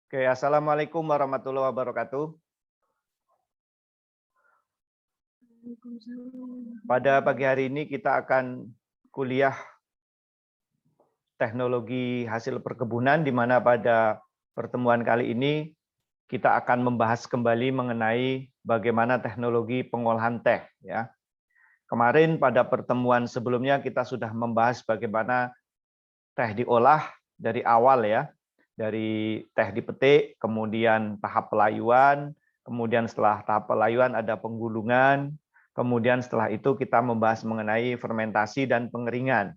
Oke, assalamualaikum warahmatullahi wabarakatuh. Pada pagi hari ini kita akan kuliah teknologi hasil perkebunan, di mana pada pertemuan kali ini kita akan membahas kembali mengenai bagaimana teknologi pengolahan teh. Ya, kemarin pada pertemuan sebelumnya kita sudah membahas bagaimana teh diolah dari awal ya, dari teh dipetik, kemudian tahap pelayuan, kemudian setelah tahap pelayuan ada penggulungan, kemudian setelah itu kita membahas mengenai fermentasi dan pengeringan.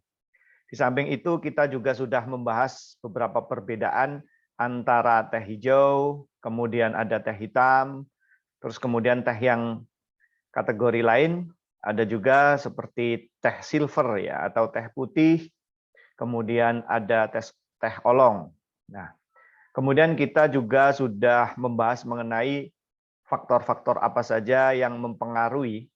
Di samping itu kita juga sudah membahas beberapa perbedaan antara teh hijau, kemudian ada teh hitam, terus kemudian teh yang kategori lain, ada juga seperti teh silver ya atau teh putih, kemudian ada teh olong. Nah, kemudian kita juga sudah membahas mengenai faktor-faktor apa saja yang mempengaruhi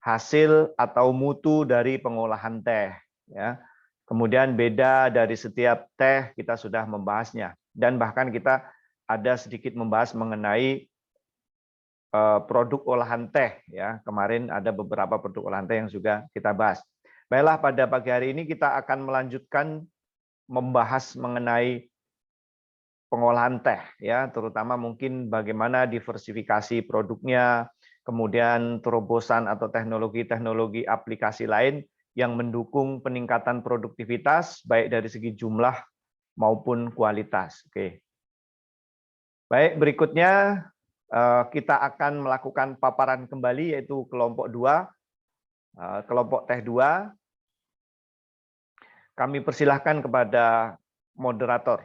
hasil atau mutu dari pengolahan teh. Ya. Kemudian beda dari setiap teh kita sudah membahasnya. Dan bahkan kita ada sedikit membahas mengenai produk olahan teh. Ya. Kemarin ada beberapa produk olahan teh yang juga kita bahas. Baiklah, pada pagi hari ini kita akan melanjutkan membahas mengenai pengolahan teh, ya, terutama mungkin bagaimana diversifikasi produknya, kemudian terobosan atau teknologi-teknologi aplikasi lain yang mendukung peningkatan produktivitas baik dari segi jumlah maupun kualitas. Oke. Baik, berikutnya kita akan melakukan paparan kembali yaitu kelompok 2, kelompok teh 2. Kami persilahkan kepada moderator.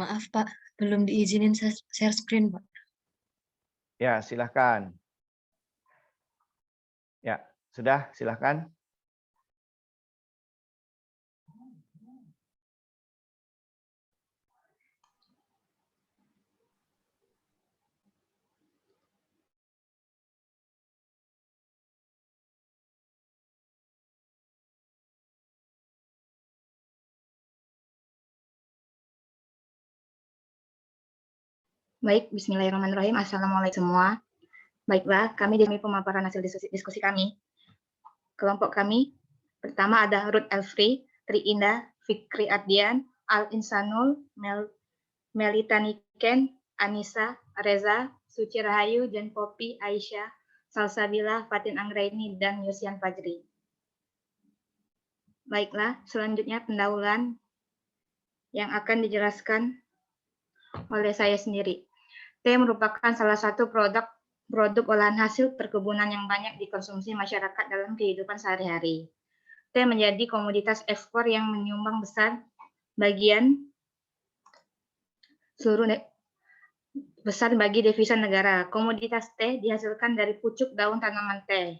Maaf Pak, belum diizinin share screen Pak. Ya, silahkan. Ya, sudah, silahkan. Baik, bismillahirrahmanirrahim. Assalamualaikum semua. Baiklah, kami di pemaparan hasil diskusi kami. Kelompok kami, pertama ada Ruth Elfri, Tri Indah, Fikri Ardian, Al Insanul, Melita Niken, Anissa, Reza, Suci Rahayu, Jan Popi, Aisyah, Salsabila, Fatin Anggraini, dan Yusian Fajri. Baiklah, selanjutnya pendahuluan yang akan dijelaskan oleh saya sendiri. Teh merupakan salah satu produk olahan hasil perkebunan yang banyak dikonsumsi masyarakat dalam kehidupan sehari-hari. Teh menjadi komoditas ekspor yang menyumbang besar bagi devisa negara. Komoditas teh dihasilkan dari pucuk daun tanaman teh.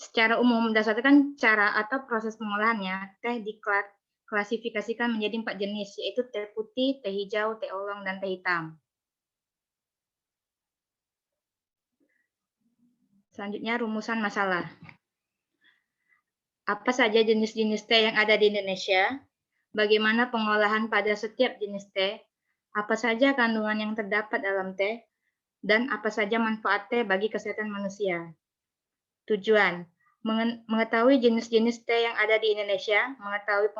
Secara umum, berdasarkan cara atau proses pengolahannya, teh diklasifikasikan menjadi 4 jenis, yaitu teh putih, teh hijau, teh oolong, dan teh hitam. Selanjutnya, rumusan masalah. Apa saja jenis-jenis teh yang ada di Indonesia? Bagaimana pengolahan pada setiap jenis teh? Apa saja kandungan yang terdapat dalam teh? Dan apa saja manfaat teh bagi kesehatan manusia? Tujuan, mengetahui jenis-jenis teh yang ada di Indonesia, mengetahui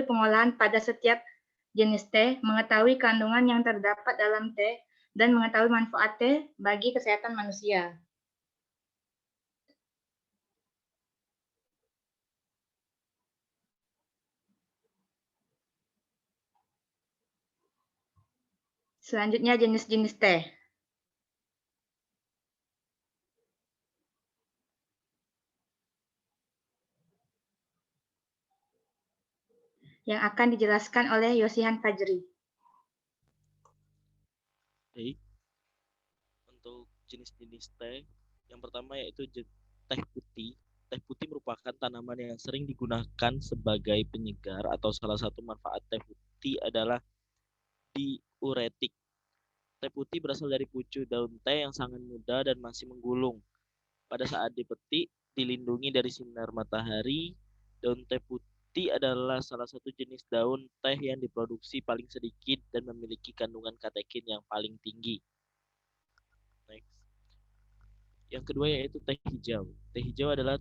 pengolahan pada setiap jenis teh, mengetahui kandungan yang terdapat dalam teh, dan mengetahui manfaat teh bagi kesehatan manusia. Selanjutnya jenis-jenis teh. Yang akan dijelaskan oleh Yosihan Fajri. Baik, untuk jenis-jenis teh, yang pertama yaitu teh putih. Teh putih merupakan tanaman yang sering digunakan sebagai penyegar atau salah satu manfaat teh putih adalah diuretik. Teh putih berasal dari pucuk daun teh yang sangat muda dan masih menggulung. Pada saat dipetik, dilindungi dari sinar matahari, daun teh putih adalah salah satu jenis daun teh yang diproduksi paling sedikit dan memiliki kandungan katekin yang paling tinggi. Next. Yang kedua yaitu teh hijau. Teh hijau adalah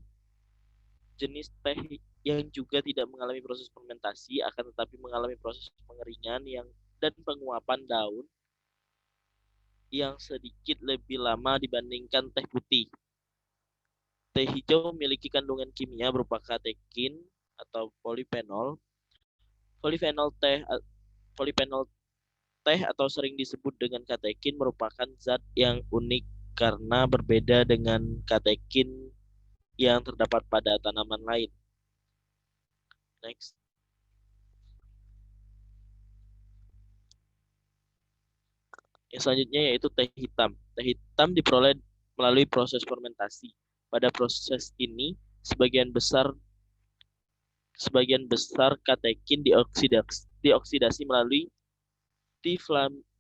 jenis teh yang juga tidak mengalami proses fermentasi, akan tetapi mengalami proses pengeringan dan penguapan daun yang sedikit lebih lama dibandingkan teh putih. Teh hijau memiliki kandungan kimia berupa katekin atau polifenol. Polifenol teh atau sering disebut dengan katekin merupakan zat yang unik karena berbeda dengan katekin yang terdapat pada tanaman lain. Next. Yang selanjutnya yaitu teh hitam. Teh hitam diperoleh melalui proses fermentasi. Pada proses ini, sebagian besar katekin dioksidasi melalui tiflavin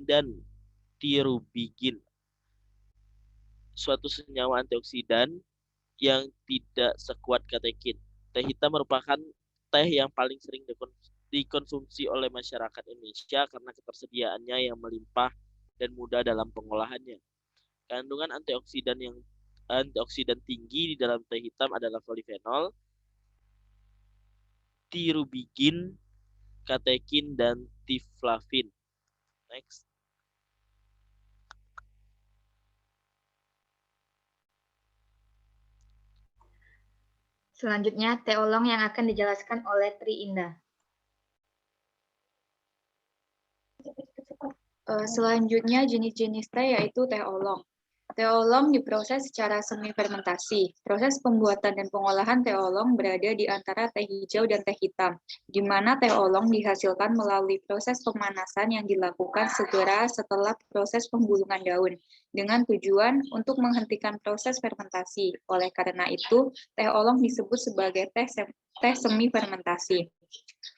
dan tirubigin, suatu senyawa antioksidan yang tidak sekuat katekin. Teh hitam merupakan teh yang paling sering dikonsumsi oleh masyarakat Indonesia karena ketersediaannya yang melimpah dan mudah dalam pengolahannya. Kandungan antioksidan tinggi di dalam teh hitam adalah polifenol, tirubigin, katekin, dan tiflavin. Next. Selanjutnya, teh oolong yang akan dijelaskan oleh Tri Indah. Selanjutnya jenis-jenis teh yaitu teh oolong. Teh oolong diproses secara semi fermentasi. Proses pembuatan dan pengolahan teh oolong berada di antara teh hijau dan teh hitam, di mana teh oolong dihasilkan melalui proses pemanasan yang dilakukan segera setelah proses pembulungan daun, dengan tujuan untuk menghentikan proses fermentasi. Oleh karena itu, teh oolong disebut sebagai teh semi fermentasi.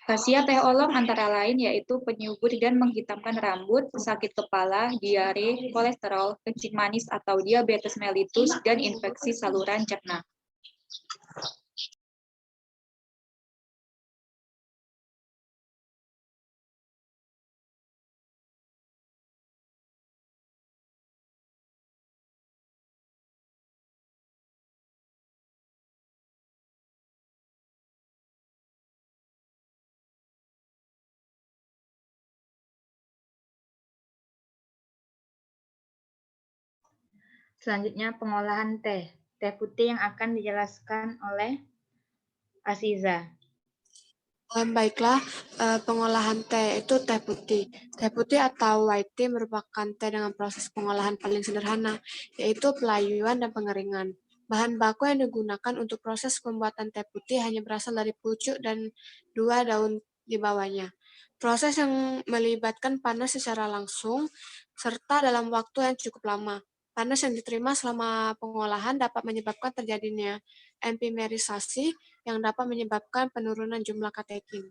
Khasiat teh oolong antara lain yaitu penyubur dan menghitamkan rambut, sakit kepala, diare, kolesterol, kencing manis atau diabetes mellitus, dan infeksi saluran cerna. Selanjutnya, pengolahan teh. Teh putih yang akan dijelaskan oleh Aziza. Baiklah, pengolahan teh itu teh putih. Teh putih atau white tea merupakan teh dengan proses pengolahan paling sederhana, yaitu pelayuan dan pengeringan. Bahan baku yang digunakan untuk proses pembuatan teh putih hanya berasal dari pucuk dan 2 daun di bawahnya. Proses yang melibatkan panas secara langsung, serta dalam waktu yang cukup lama. Panas yang diterima selama pengolahan dapat menyebabkan terjadinya empimerisasi yang dapat menyebabkan penurunan jumlah katekin.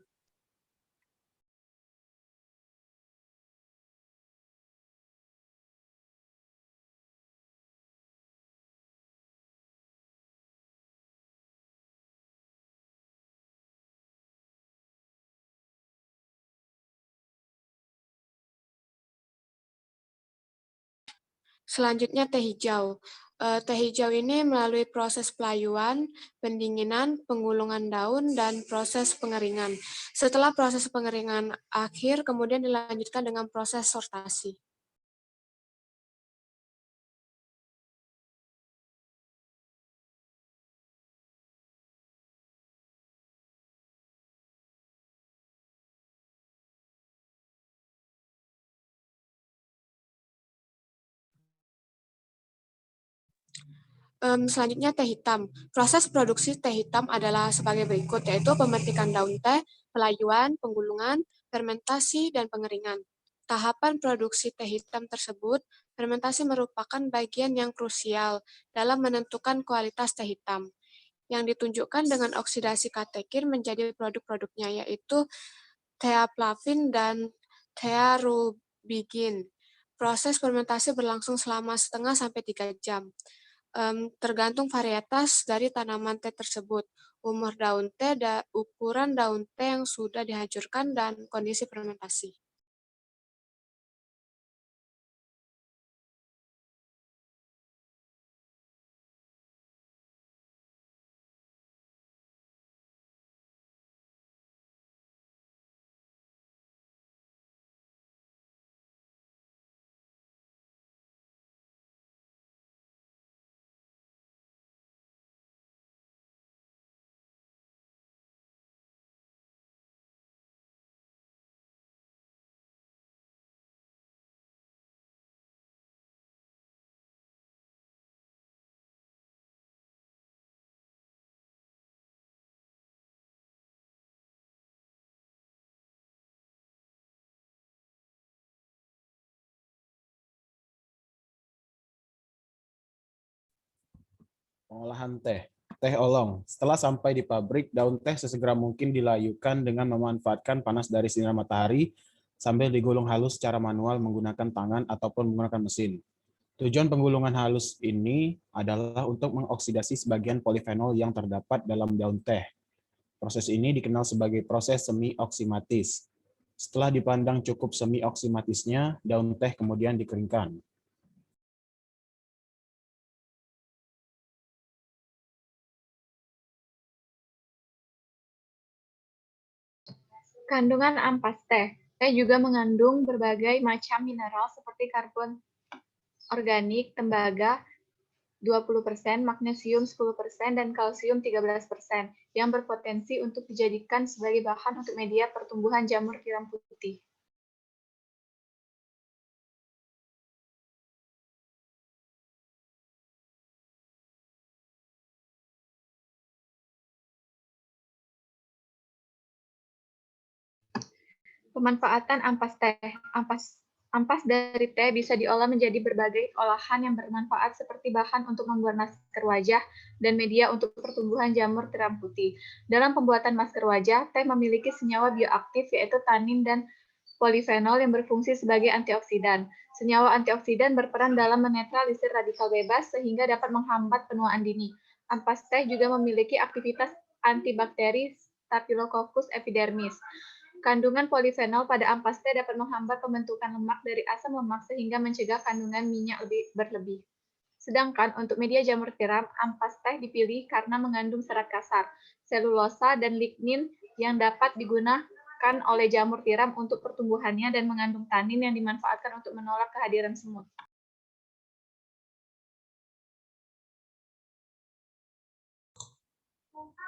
Selanjutnya teh hijau. Teh hijau ini melalui proses pelayuan, pendinginan, penggulungan daun, dan proses pengeringan. Setelah proses pengeringan akhir, kemudian dilanjutkan dengan proses sortasi. Selanjutnya teh hitam. Proses produksi teh hitam adalah sebagai berikut, yaitu pemetikan daun teh, pelayuan, penggulungan, fermentasi, dan pengeringan. Tahapan produksi teh hitam tersebut, fermentasi merupakan bagian yang krusial dalam menentukan kualitas teh hitam, yang ditunjukkan dengan oksidasi katekin menjadi produk-produknya, yaitu theaplavin, dan thearubigin. Proses fermentasi berlangsung selama 1,5–3 jam. Tergantung varietas dari tanaman teh tersebut, umur daun teh, ukuran daun teh yang sudah dihancurkan, dan kondisi fermentasi. Pengolahan teh. Teh oolong. Setelah sampai di pabrik, daun teh sesegera mungkin dilayukan dengan memanfaatkan panas dari sinar matahari sambil digulung halus secara manual menggunakan tangan ataupun menggunakan mesin. Tujuan penggulungan halus ini adalah untuk mengoksidasi sebagian polifenol yang terdapat dalam daun teh. Proses ini dikenal sebagai proses semi-oksimatis. Setelah dipandang cukup semi-oksimatisnya, daun teh kemudian dikeringkan. Kandungan ampas teh. Teh juga mengandung berbagai macam mineral seperti karbon organik, tembaga 20%, magnesium 10%, dan kalsium 13%, yang berpotensi untuk dijadikan sebagai bahan untuk media pertumbuhan jamur tiram putih. Pemanfaatan ampas teh. Ampas dari teh bisa diolah menjadi berbagai olahan yang bermanfaat seperti bahan untuk membuat masker wajah dan media untuk pertumbuhan jamur tiram putih. Dalam pembuatan masker wajah, teh memiliki senyawa bioaktif yaitu tanin dan polifenol yang berfungsi sebagai antioksidan. Senyawa antioksidan berperan dalam menetralisir radikal bebas sehingga dapat menghambat penuaan dini. Ampas teh juga memiliki aktivitas antibakteri Staphylococcus epidermis. Kandungan polifenol pada ampas teh dapat menghambat pembentukan lemak dari asam lemak sehingga mencegah kandungan minyak berlebih. Sedangkan untuk media jamur tiram, ampas teh dipilih karena mengandung serat kasar, selulosa, dan lignin yang dapat digunakan oleh jamur tiram untuk pertumbuhannya dan mengandung tanin yang dimanfaatkan untuk menolak kehadiran semut.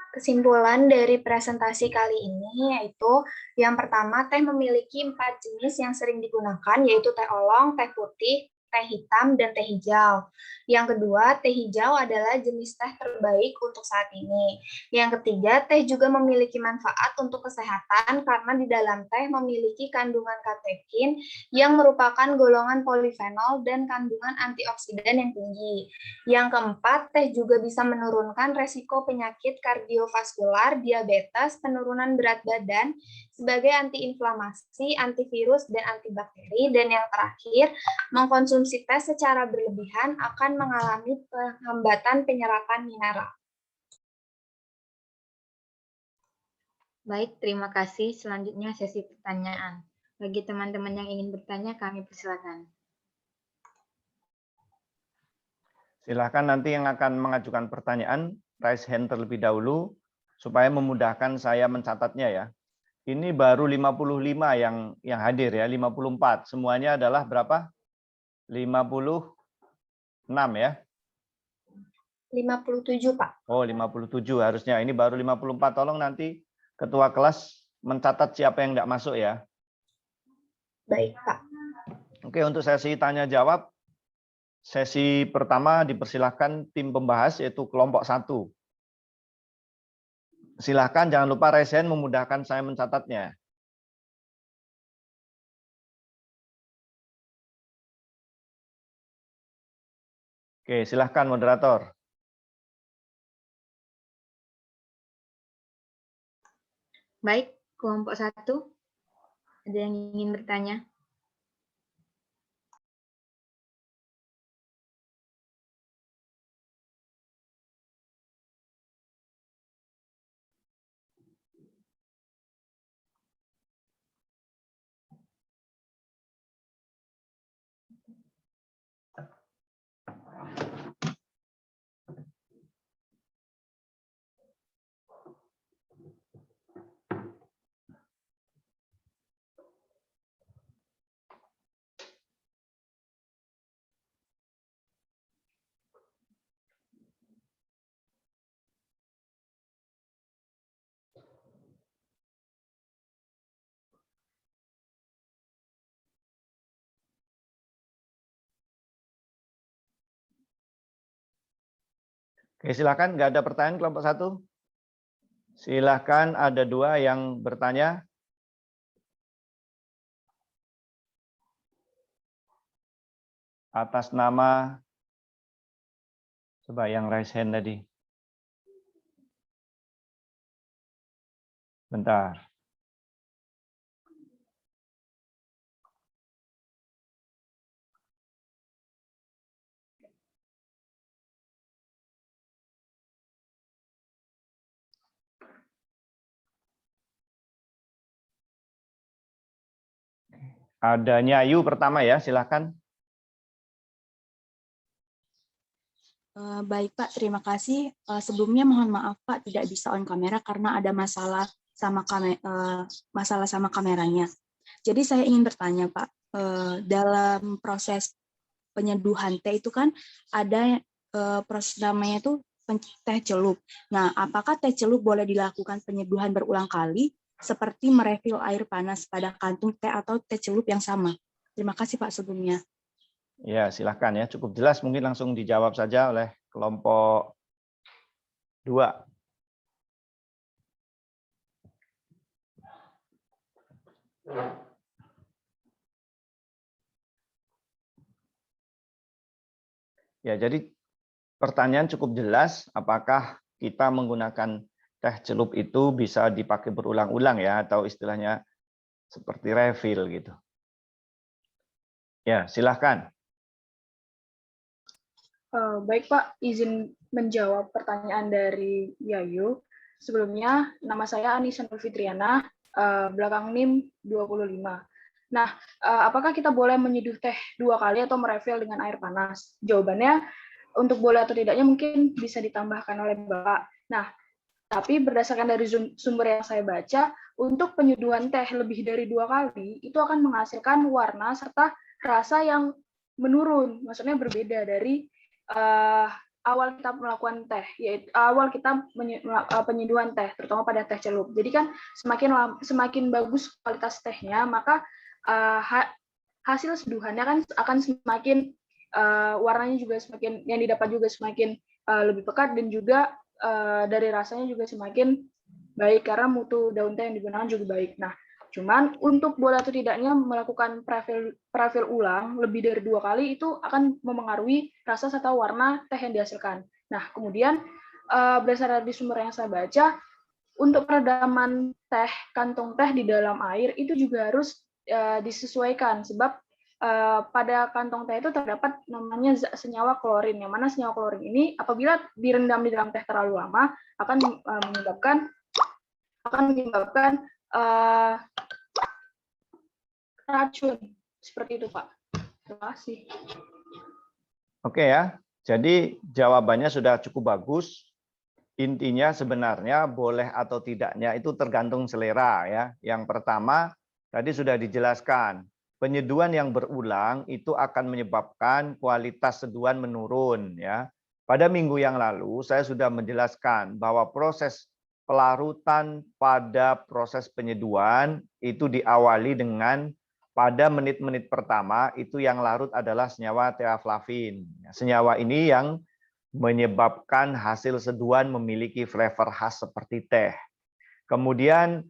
Kesimpulan dari presentasi kali ini yaitu yang pertama, teh memiliki 4 jenis yang sering digunakan, yaitu teh oolong, teh putih, teh hitam, dan teh hijau. Yang kedua, teh hijau adalah jenis teh terbaik untuk saat ini. Yang ketiga, teh juga memiliki manfaat untuk kesehatan karena di dalam teh memiliki kandungan katekin yang merupakan golongan polifenol dan kandungan antioksidan yang tinggi. Yang keempat, teh juga bisa menurunkan resiko penyakit kardiovaskular, diabetes, penurunan berat badan sebagai antiinflamasi, antivirus, dan antibakteri. Dan yang terakhir, mengkonsumsi teh secara berlebihan akan mengalami penghambatan penyerapan mineral. Baik, terima kasih. Selanjutnya sesi pertanyaan. Bagi teman-teman yang ingin bertanya, kami persilakan. Silakan nanti yang akan mengajukan pertanyaan, raise hand terlebih dahulu, supaya memudahkan saya mencatatnya ya. Ini baru 55 yang hadir ya, 54. Semuanya adalah berapa? 56 ya? 57, Pak. Oh, 57 harusnya. Ini baru 54. Tolong nanti ketua kelas mencatat siapa yang tidak masuk ya. Baik, Pak. Oke, untuk sesi tanya jawab, sesi pertama dipersilahkan tim pembahas yaitu kelompok 1. Silahkan jangan lupa raise hand memudahkan saya mencatatnya. Oke, silahkan moderator. Baik, kelompok 1. Ada yang ingin bertanya? Oke, silakan. Nggak ada pertanyaan kelompok 1? Silakan, ada 2 yang bertanya. Atas nama, coba yang raise hand tadi. Bentar. Ada Nyayu pertama ya, silakan. Baik Pak, terima kasih. Sebelumnya mohon maaf Pak tidak bisa on kamera karena ada masalah sama kameranya. Jadi saya ingin bertanya Pak, dalam proses penyeduhan teh itu kan ada proses namanya itu teh celup. Nah, apakah teh celup boleh dilakukan penyeduhan berulang kali seperti merefill air panas pada kantung teh atau teh celup yang sama? Terima kasih Pak sebelumnya. Ya, silahkan ya. Cukup jelas, mungkin langsung dijawab saja oleh kelompok 2. Ya, jadi pertanyaan cukup jelas, apakah kita menggunakan teh celup itu bisa dipakai berulang-ulang ya, atau istilahnya seperti refill gitu. Ya, silahkan. Baik Pak, izin menjawab pertanyaan dari Yayu. Sebelumnya, nama saya Anissa Nurfitriana, belakang NIM 25. Nah, apakah kita boleh menyeduh teh 2 kali atau merefill dengan air panas? Jawabannya, untuk boleh atau tidaknya mungkin bisa ditambahkan oleh Bapak. Nah, tapi berdasarkan dari sumber yang saya baca, untuk penyeduhan teh lebih dari 2 kali, itu akan menghasilkan warna serta rasa yang menurun. Maksudnya berbeda dari awal kita melakukan teh, yaitu awal kita penyeduhan teh, terutama pada teh celup. Jadi kan semakin bagus kualitas tehnya, maka hasil seduhannya kan akan semakin warnanya juga semakin yang didapat juga semakin lebih pekat dan juga dari rasanya juga semakin baik karena mutu daun teh yang digunakan juga baik. Nah, cuman untuk boleh atau tidaknya melakukan prefill ulang lebih dari 2 kali itu akan memengaruhi rasa serta warna teh yang dihasilkan. Nah, kemudian berdasarkan di sumber yang saya baca, untuk peredaman teh, kantong teh di dalam air itu juga harus disesuaikan sebab pada kantong teh itu terdapat namanya senyawa klorin, yang mana senyawa klorin ini apabila direndam di dalam teh terlalu lama akan menyebabkan racun. Seperti itu, Pak. Terima kasih. Oke ya, jadi jawabannya sudah cukup bagus. Intinya sebenarnya boleh atau tidaknya itu tergantung selera ya. Yang pertama tadi sudah dijelaskan, penyeduhan yang berulang itu akan menyebabkan kualitas seduhan menurun ya. Pada minggu yang lalu saya sudah menjelaskan bahwa proses pelarutan pada proses penyeduhan itu diawali dengan pada menit-menit pertama itu yang larut adalah senyawa theaflavin. Senyawa ini yang menyebabkan hasil seduhan memiliki flavor khas seperti teh. Kemudian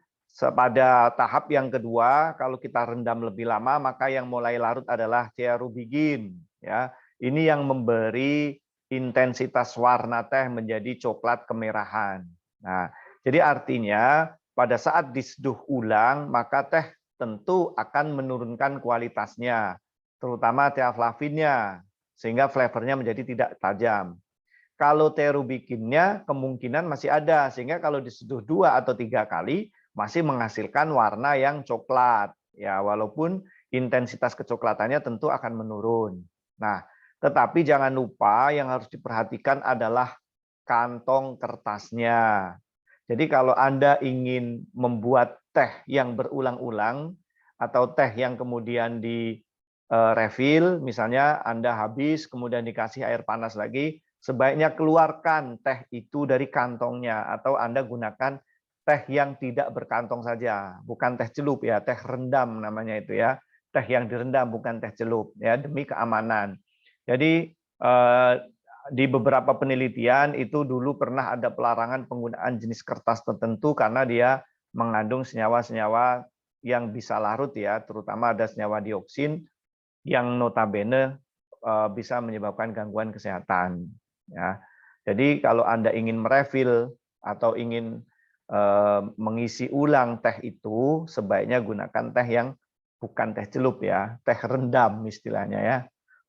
pada tahap yang kedua, kalau kita rendam lebih lama, maka yang mulai larut adalah cearubigin. Ya, ini yang memberi intensitas warna teh menjadi coklat kemerahan. Nah, jadi artinya pada saat diseduh ulang, maka teh tentu akan menurunkan kualitasnya, terutama theaflavinnya, sehingga flavornya menjadi tidak tajam. Kalau terubikinnya kemungkinan masih ada, sehingga kalau diseduh 2 atau 3 kali masih menghasilkan warna yang coklat. Ya, walaupun intensitas kecoklatannya tentu akan menurun. Nah, tetapi jangan lupa yang harus diperhatikan adalah kantong kertasnya. Jadi kalau Anda ingin membuat teh yang berulang-ulang atau teh yang kemudian di refill, misalnya Anda habis kemudian dikasih air panas lagi, sebaiknya keluarkan teh itu dari kantongnya atau Anda gunakan teh yang tidak berkantong saja, bukan teh celup ya, teh rendam namanya itu ya. Teh yang direndam bukan teh celup ya, demi keamanan. Jadi di beberapa penelitian itu dulu pernah ada pelarangan penggunaan jenis kertas tertentu karena dia mengandung senyawa-senyawa yang bisa larut ya, terutama ada senyawa dioksin yang notabene bisa menyebabkan gangguan kesehatan. Ya, jadi kalau Anda ingin merefill atau ingin mengisi ulang teh itu, sebaiknya gunakan teh yang bukan teh celup ya, teh rendam istilahnya ya.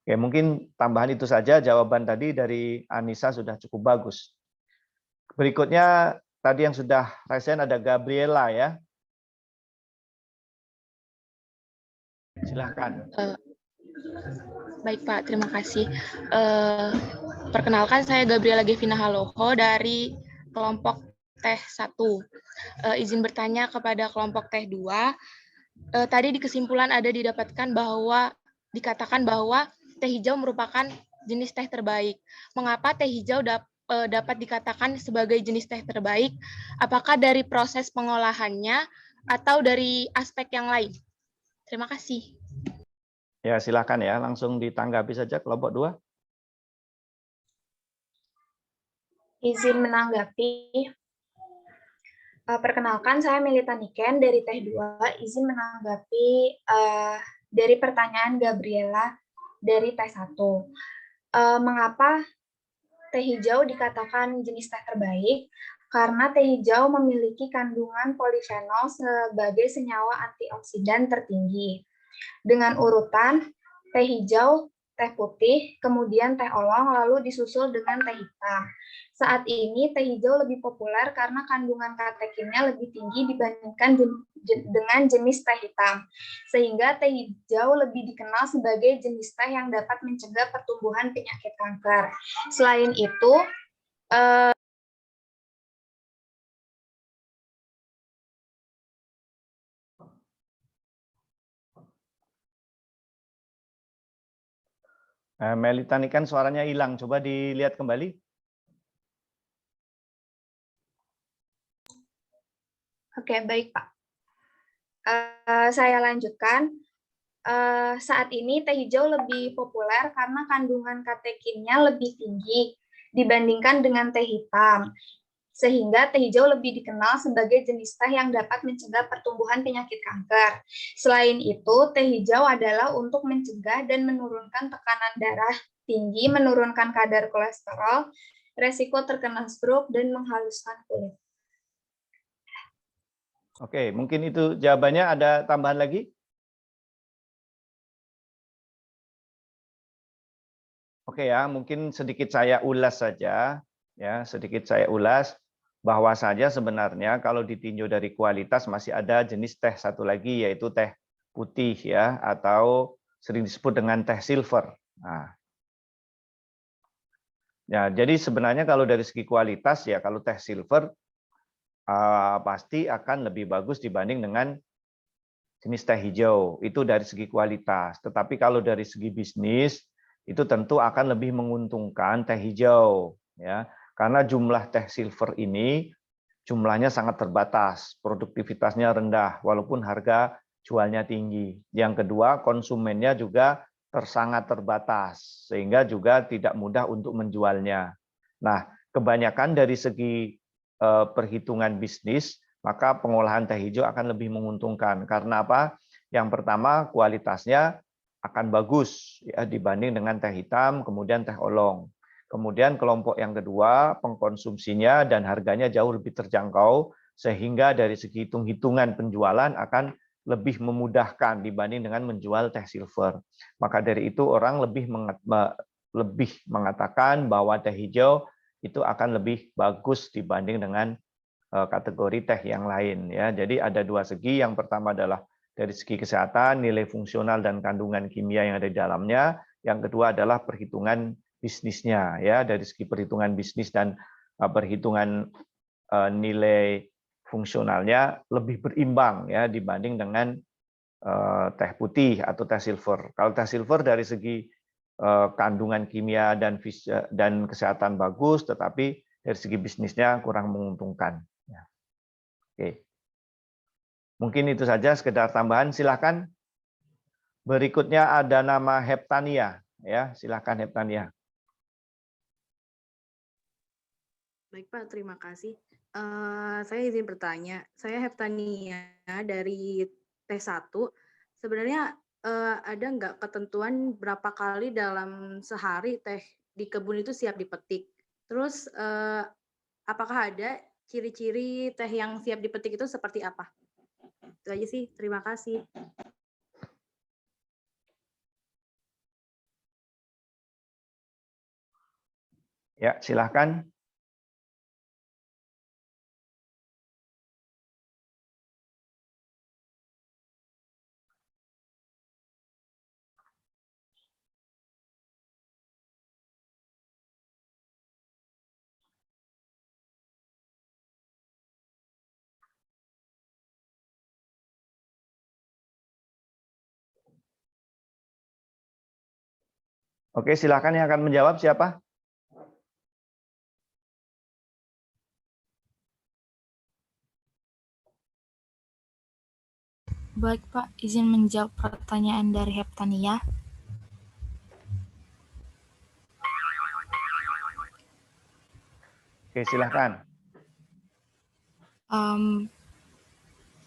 Oke, mungkin tambahan itu saja, jawaban tadi dari Anissa sudah cukup bagus. Berikutnya tadi yang sudah resen ada Gabriela ya. Silahkan. Baik Pak, terima kasih. Perkenalkan saya Gabriela Gevina Haloho dari kelompok teh 1. Izin bertanya kepada kelompok teh 2. Tadi di kesimpulan ada didapatkan bahwa dikatakan bahwa teh hijau merupakan jenis teh terbaik. Mengapa teh hijau dapat dikatakan sebagai jenis teh terbaik? Apakah dari proses pengolahannya atau dari aspek yang lain? Terima kasih. Ya, silakan ya, langsung ditanggapi saja kelompok 2. Izin menanggapi. Perkenalkan, saya Melita Niken dari Teh 2. Izin menanggapi dari pertanyaan Gabriela dari Teh 1. Mengapa teh hijau dikatakan jenis teh terbaik? Karena teh hijau memiliki kandungan polifenol sebagai senyawa antioksidan tertinggi. Dengan urutan teh hijau, teh putih, kemudian teh oolong, lalu disusul dengan teh hitam. Saat ini teh hijau lebih populer karena kandungan katekinnya lebih tinggi dibandingkan dengan jenis teh hitam. Sehingga teh hijau lebih dikenal sebagai jenis teh yang dapat mencegah pertumbuhan penyakit kanker. Selain itu, Melita Niken suaranya hilang, coba dilihat kembali. Oke, baik Pak. Saya lanjutkan. Saat ini teh hijau lebih populer karena kandungan katekinnya lebih tinggi dibandingkan dengan teh hitam. Sehingga teh hijau lebih dikenal sebagai jenis teh yang dapat mencegah pertumbuhan penyakit kanker. Selain itu, teh hijau adalah untuk mencegah dan menurunkan tekanan darah tinggi, menurunkan kadar kolesterol, resiko terkena stroke, dan menghaluskan kulit. Oke, mungkin itu jawabannya. Ada tambahan lagi? Oke ya, mungkin sedikit saya ulas saja. Ya, sedikit saya ulas bahwa saja sebenarnya kalau ditinjau dari kualitas masih ada jenis teh satu lagi, yaitu teh putih ya, atau sering disebut dengan teh silver. Nah, ya, jadi sebenarnya kalau dari segi kualitas ya, kalau teh silver pasti akan lebih bagus dibanding dengan jenis teh hijau. Itu dari segi kualitas. Tetapi kalau dari segi bisnis itu tentu akan lebih menguntungkan teh hijau, ya, karena jumlah teh silver ini jumlahnya sangat terbatas, produktivitasnya rendah, walaupun harga jualnya tinggi. Yang kedua, konsumennya juga sangat terbatas, sehingga juga tidak mudah untuk menjualnya. Nah, kebanyakan dari segi perhitungan bisnis, maka pengolahan teh hijau akan lebih menguntungkan. Karena apa? Yang pertama, kualitasnya akan bagus ya, dibanding dengan teh hitam, kemudian teh oolong. Kemudian kelompok yang kedua, pengkonsumsinya dan harganya jauh lebih terjangkau, sehingga dari segi hitung-hitungan penjualan akan lebih memudahkan dibanding dengan menjual teh silver. Maka dari itu orang lebih mengatakan bahwa teh hijau itu akan lebih bagus dibanding dengan kategori teh yang lain ya. Jadi ada dua segi. Yang pertama adalah dari segi kesehatan, nilai fungsional dan kandungan kimia yang ada di dalamnya. Yang kedua adalah perhitungan bisnisnya ya, dari segi perhitungan bisnis dan perhitungan nilai fungsionalnya lebih berimbang ya dibanding dengan teh putih atau teh silver. Kalau teh silver dari segi kandungan kimia dan kesehatan bagus, tetapi dari segi bisnisnya kurang menguntungkan. Ya. Oke, mungkin itu saja sekedar tambahan. Silakan. Berikutnya ada nama Heptania, ya silakan Heptania. Baik Pak, terima kasih. Saya izin bertanya, saya Heptania dari T1. Sebenarnya ada nggak ketentuan berapa kali dalam sehari teh di kebun itu siap dipetik? Terus apakah ada ciri-ciri teh yang siap dipetik itu seperti apa? Itu aja sih, terima kasih. Ya, silahkan. Oke, silakan yang akan menjawab siapa? Baik Pak, izin menjawab pertanyaan dari Heptania. Oke, silakan.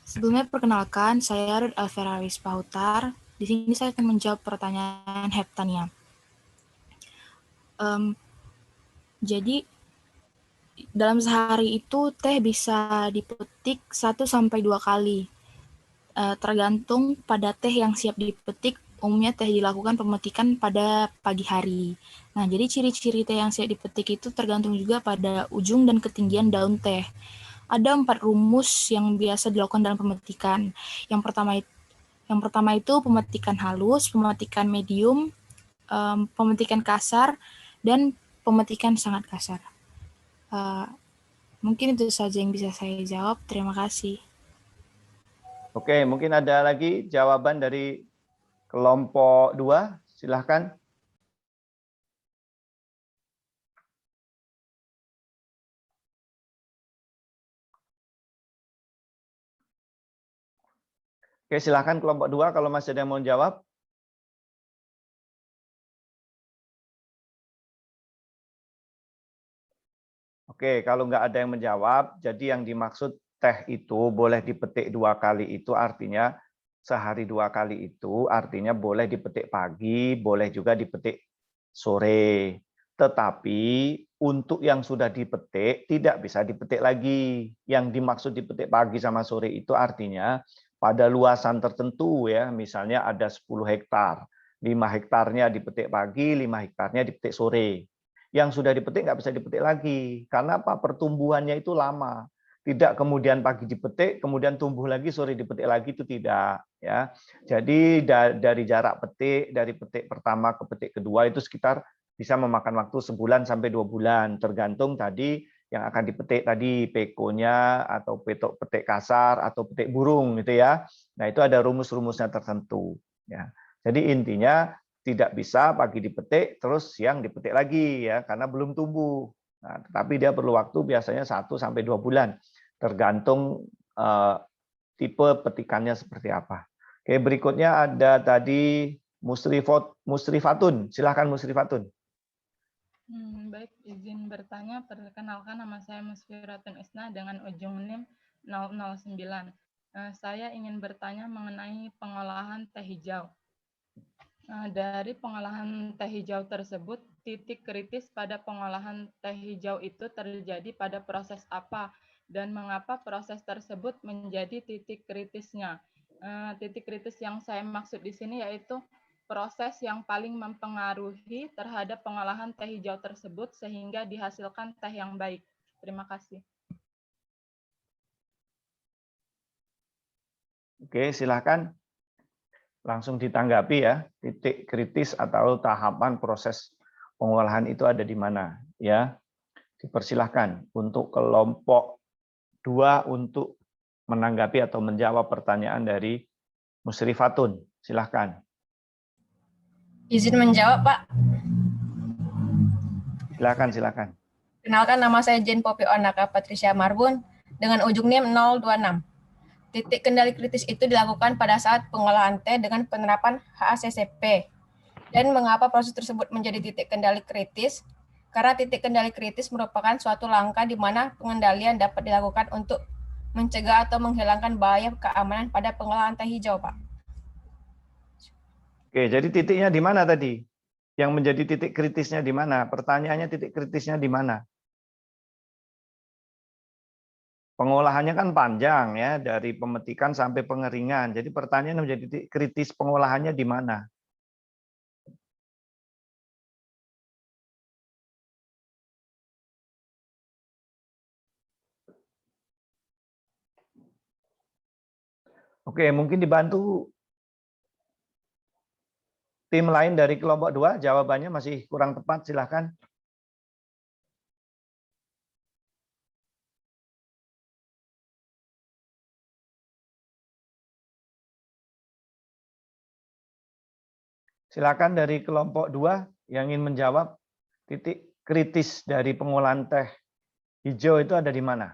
Sebelumnya perkenalkan, saya Ruth Alvera Wispahutar. Di sini saya akan menjawab pertanyaan Heptania. Jadi dalam sehari itu teh bisa dipetik 1 sampai 2 kali. Tergantung pada teh yang siap dipetik, umumnya teh dilakukan pemetikan pada pagi hari. Nah, jadi ciri-ciri teh yang siap dipetik itu tergantung juga pada ujung dan ketinggian daun teh. Ada 4 rumus yang biasa dilakukan dalam pemetikan. Yang pertama itu pemetikan halus, pemetikan medium, pemetikan kasar, dan pemetikan sangat kasar. Mungkin itu saja yang bisa saya jawab. Terima kasih. Oke, mungkin ada lagi jawaban dari kelompok 2. Silahkan. Oke, silahkan kelompok 2 kalau masih ada yang mau jawab. Oke, kalau nggak ada yang menjawab, jadi yang dimaksud teh itu boleh dipetik 2 kali itu artinya sehari 2 kali itu artinya boleh dipetik pagi, boleh juga dipetik sore. Tetapi untuk yang sudah dipetik tidak bisa dipetik lagi. Yang dimaksud dipetik pagi sama sore itu artinya pada luasan tertentu ya, misalnya ada 10 hektar. 5 hektarnya dipetik pagi, 5 hektarnya dipetik sore. Yang sudah dipetik nggak bisa dipetik lagi. Karena apa? Pertumbuhannya itu lama. Tidak kemudian pagi dipetik, kemudian tumbuh lagi, sore dipetik lagi, itu tidak. Ya. Jadi dari jarak petik, dari petik pertama ke petik kedua itu sekitar bisa memakan waktu sebulan sampai 2 bulan. Tergantung tadi yang akan dipetik tadi, pekonya, atau petik kasar, atau petik burung. Gitu ya. Nah itu ada rumus-rumusnya tertentu. Ya. Jadi intinya tidak bisa pagi dipetik terus siang dipetik lagi ya karena belum tumbuh. Nah, tetapi dia perlu waktu biasanya 1 sampai 2 bulan tergantung tipe petikannya seperti apa. Oke, berikutnya ada tadi Musrifatun. Silahkan Musrifatun. Baik, izin bertanya. Perkenalkan, nama saya Musrifatun Isna dengan ujung NIM 009. Saya ingin bertanya mengenai pengolahan teh hijau. Dari pengolahan teh hijau tersebut, titik kritis pada pengolahan teh hijau itu terjadi pada proses apa dan mengapa proses tersebut menjadi titik kritisnya? Titik kritis yang saya maksud di sini yaitu proses yang paling mempengaruhi terhadap pengolahan teh hijau tersebut sehingga dihasilkan teh yang baik. Terima kasih. Oke, silakan langsung ditanggapi ya. Titik kritis atau tahapan proses pengolahan itu ada di mana ya. Dipersilahkan untuk kelompok 2 untuk menanggapi atau menjawab pertanyaan dari Musrifatun. Silahkan. Izin menjawab, Pak. Silakan. Kenalkan, nama saya Jen Popi Onaka Patricia Marbun dengan ujung NIM 026. Titik kendali kritis itu dilakukan pada saat pengolahan teh dengan penerapan HACCP. Dan mengapa proses tersebut menjadi titik kendali kritis? Karena titik kendali kritis merupakan suatu langkah di mana pengendalian dapat dilakukan untuk mencegah atau menghilangkan bahaya keamanan pada pengolahan teh hijau, Pak. Oke, jadi titiknya di mana tadi? Yang menjadi titik kritisnya di mana? Pertanyaannya titik kritisnya di mana? Pengolahannya kan panjang ya, dari pemetikan sampai pengeringan. Jadi pertanyaan menjadi titik kritis pengolahannya di mana? Oke, mungkin dibantu tim lain dari kelompok 2, jawabannya masih kurang tepat, silahkan. Silakan dari kelompok 2 yang ingin menjawab titik kritis dari pengolahan teh hijau itu ada di mana?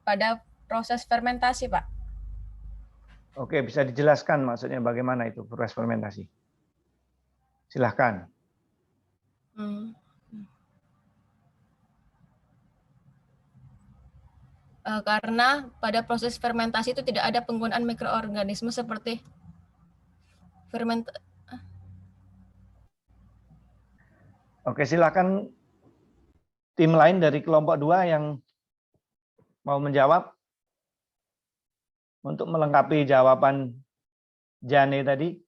Pada proses fermentasi, Pak. Oke, bisa dijelaskan maksudnya bagaimana itu proses fermentasi? Silahkan. Karena pada proses fermentasi itu tidak ada penggunaan mikroorganisme seperti Oke, silakan tim lain dari kelompok 2 yang mau menjawab untuk melengkapi jawaban Jane tadi.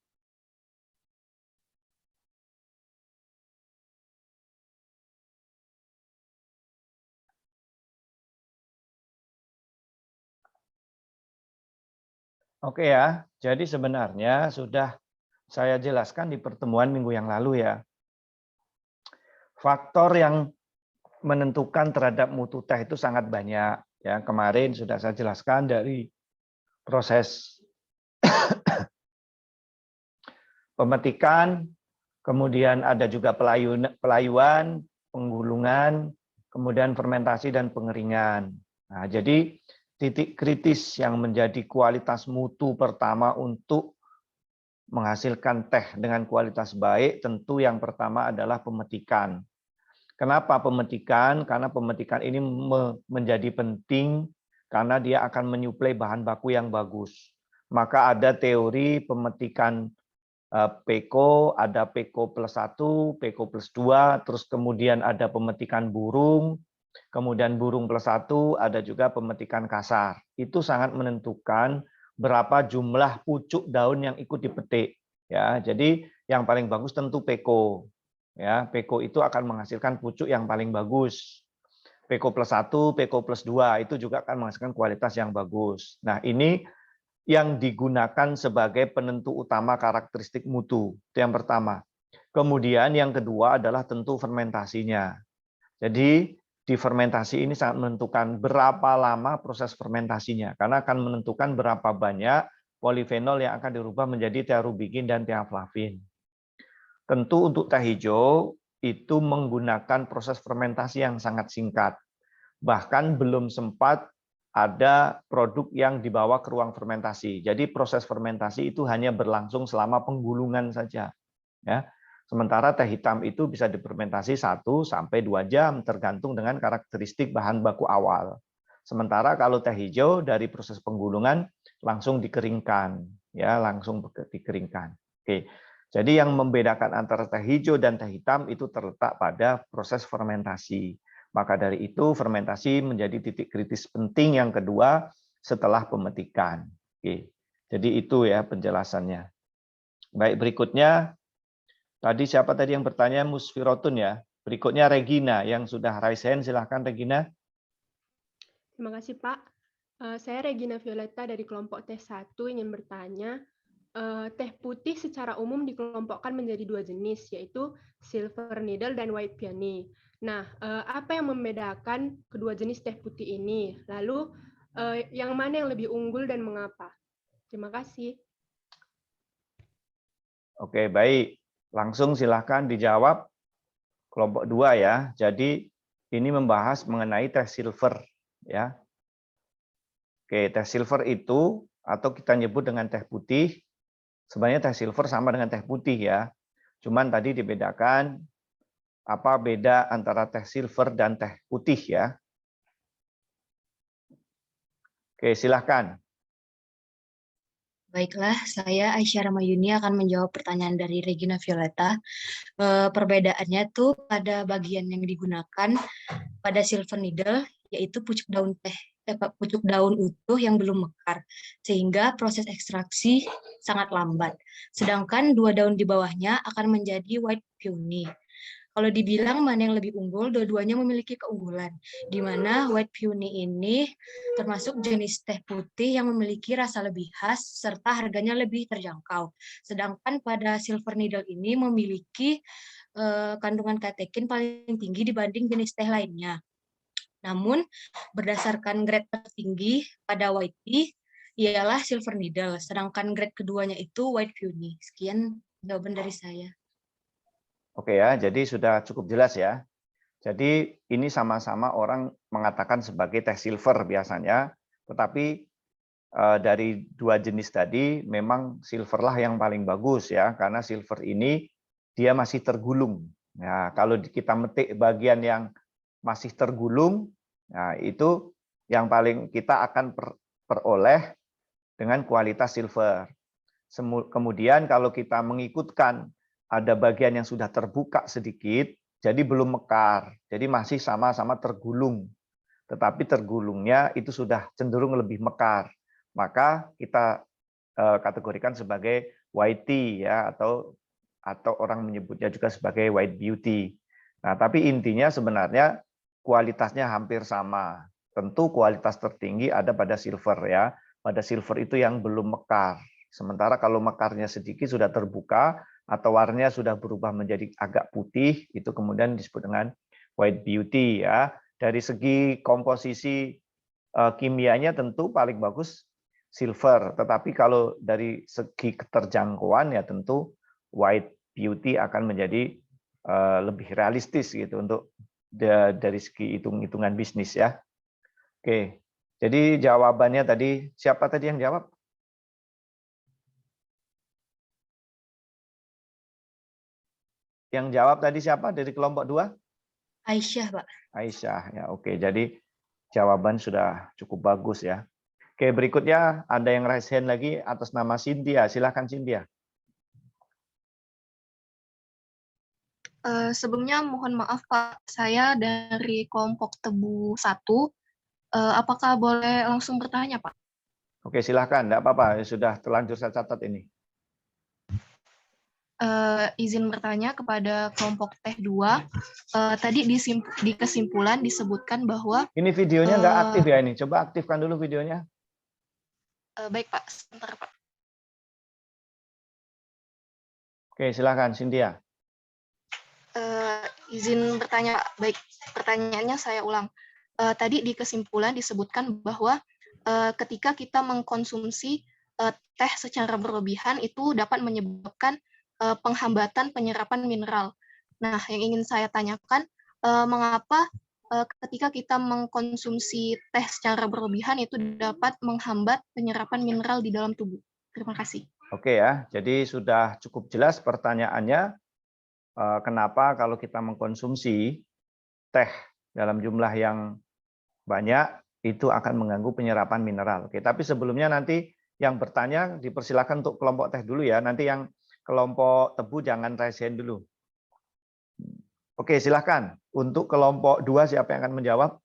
Oke ya, jadi sebenarnya sudah saya jelaskan di pertemuan minggu yang lalu ya. Faktor yang menentukan terhadap mutu teh itu sangat banyak. Ya, kemarin sudah saya jelaskan dari proses pemetikan, kemudian ada juga pelayuan, penggulungan, kemudian fermentasi dan pengeringan. Nah, jadi titik kritis yang menjadi kualitas mutu pertama untuk menghasilkan teh dengan kualitas baik, tentu yang pertama adalah pemetikan. Kenapa pemetikan? Karena pemetikan ini menjadi penting karena dia akan menyuplai bahan baku yang bagus. Maka ada teori pemetikan PEKO, ada PEKO plus 1, PEKO plus 2, terus kemudian ada pemetikan burung, kemudian burung plus 1, ada juga pemetikan kasar. Itu sangat menentukan berapa jumlah pucuk daun yang ikut dipetik. Ya, jadi yang paling bagus tentu PEKO. Ya, PEKO itu akan menghasilkan pucuk yang paling bagus. PEKO plus 1, PEKO plus 2 itu juga akan menghasilkan kualitas yang bagus. Nah, ini yang digunakan sebagai penentu utama karakteristik mutu. Itu yang pertama. Kemudian yang kedua adalah tentu fermentasinya. Jadi di fermentasi ini sangat menentukan berapa lama proses fermentasinya, karena akan menentukan berapa banyak polifenol yang akan dirubah menjadi tearubigin dan teaflavin. Tentu untuk teh hijau itu menggunakan proses fermentasi yang sangat singkat. Bahkan belum sempat ada produk yang dibawa ke ruang fermentasi. Jadi proses fermentasi itu hanya berlangsung selama penggulungan saja. Ya. Sementara teh hitam itu bisa difermentasi 1 sampai 2 jam tergantung dengan karakteristik bahan baku awal. Sementara kalau teh hijau dari proses penggulungan langsung dikeringkan, ya, langsung dikeringkan. Oke. Jadi yang membedakan antara teh hijau dan teh hitam itu terletak pada proses fermentasi. Maka dari itu fermentasi menjadi titik kritis penting yang kedua setelah pemetikan. Oke. Jadi itu ya penjelasannya. Baik, berikutnya tadi siapa tadi yang bertanya? Musfirotun ya. Berikutnya Regina yang sudah raise hand, silahkan Regina. Terima kasih Pak. Saya Regina Violeta dari kelompok teh 1 ingin bertanya, teh putih secara umum dikelompokkan menjadi dua jenis, yaitu silver needle dan white peony. Nah, apa yang membedakan kedua jenis teh putih ini? Lalu, yang mana yang lebih unggul dan mengapa? Terima kasih. Oke, baik. Langsung silahkan dijawab kelompok 2 ya. Jadi ini membahas mengenai teh silver ya. Oke, teh silver itu atau kita nyebut dengan teh putih, sebenarnya teh silver sama dengan teh putih ya. Cuman tadi dibedakan apa beda antara teh silver dan teh putih ya. Oke, silahkan. Baiklah, saya Aisyah Ramayuni akan menjawab pertanyaan dari Regina Violeta. Perbedaannya tuh pada bagian yang digunakan pada silver needle, yaitu pucuk daun utuh yang belum mekar, sehingga proses ekstraksi sangat lambat. Sedangkan dua daun di bawahnya akan menjadi white peony. Kalau dibilang mana yang lebih unggul, dua-duanya memiliki keunggulan, di mana white peony ini termasuk jenis teh putih yang memiliki rasa lebih khas serta harganya lebih terjangkau. Sedangkan pada silver needle ini memiliki kandungan katekin paling tinggi dibanding jenis teh lainnya. Namun, berdasarkan grade tertinggi pada white tea ialah silver needle, sedangkan grade keduanya itu white peony. Sekian jawaban dari saya. Oke ya, jadi sudah cukup jelas ya. Jadi ini sama-sama orang mengatakan sebagai teh silver biasanya, tetapi dari dua jenis tadi memang silver lah yang paling bagus ya, karena silver ini dia masih tergulung. Nah, kalau kita metik bagian yang masih tergulung, nah itu yang paling kita akan peroleh dengan kualitas silver. Kemudian kalau kita mengikutkan ada bagian yang sudah terbuka sedikit, jadi belum mekar, jadi masih sama-sama tergulung. Tetapi tergulungnya itu sudah cenderung lebih mekar. Maka kita kategorikan sebagai white tea ya, atau orang menyebutnya juga sebagai white beauty. Nah, tapi intinya sebenarnya kualitasnya hampir sama. Tentu kualitas tertinggi ada pada silver ya. Pada silver itu yang belum mekar. Sementara kalau mekarnya sedikit sudah terbuka atau warnanya sudah berubah menjadi agak putih, itu kemudian disebut dengan white beauty ya. Dari segi komposisi kimianya tentu paling bagus silver, tetapi kalau dari segi keterjangkauan ya tentu white beauty akan menjadi lebih realistis gitu untuk dari segi hitung-hitungan bisnis ya. Oke. Jadi jawabannya tadi siapa tadi yang jawab? Yang jawab tadi siapa dari kelompok 2? Aisyah, Pak. Aisyah, ya oke. Jadi jawaban sudah cukup bagus ya. Oke, berikutnya ada yang raise hand lagi atas nama Cynthia. Silahkan Cynthia. Sebelumnya mohon maaf Pak, saya dari kelompok tebu 1. Apakah boleh langsung bertanya Pak? Oke, silahkan. Tidak apa-apa, sudah terlanjur saya catat ini. Izin bertanya kepada kelompok teh 2. Tadi di kesimpulan disebutkan bahwa ini videonya nggak aktif ya ini. Coba aktifkan dulu videonya. Baik Pak, sebentar Pak. Oke, silakan Cynthia. Izin bertanya, baik, pertanyaannya saya ulang. Tadi di kesimpulan disebutkan bahwa ketika kita mengkonsumsi teh secara berlebihan itu dapat menyebabkan penghambatan penyerapan mineral. Nah, yang ingin saya tanyakan, mengapa ketika kita mengkonsumsi teh secara berlebihan itu dapat menghambat penyerapan mineral di dalam tubuh? Terima kasih. Oke ya, jadi sudah cukup jelas pertanyaannya. Kenapa kalau kita mengkonsumsi teh dalam jumlah yang banyak itu akan mengganggu penyerapan mineral. Oke, tapi sebelumnya nanti yang bertanya dipersilakan untuk kelompok teh dulu ya. Nanti yang kelompok tebu jangan raise hand dulu. Oke, silahkan. Untuk kelompok 2 siapa yang akan menjawab?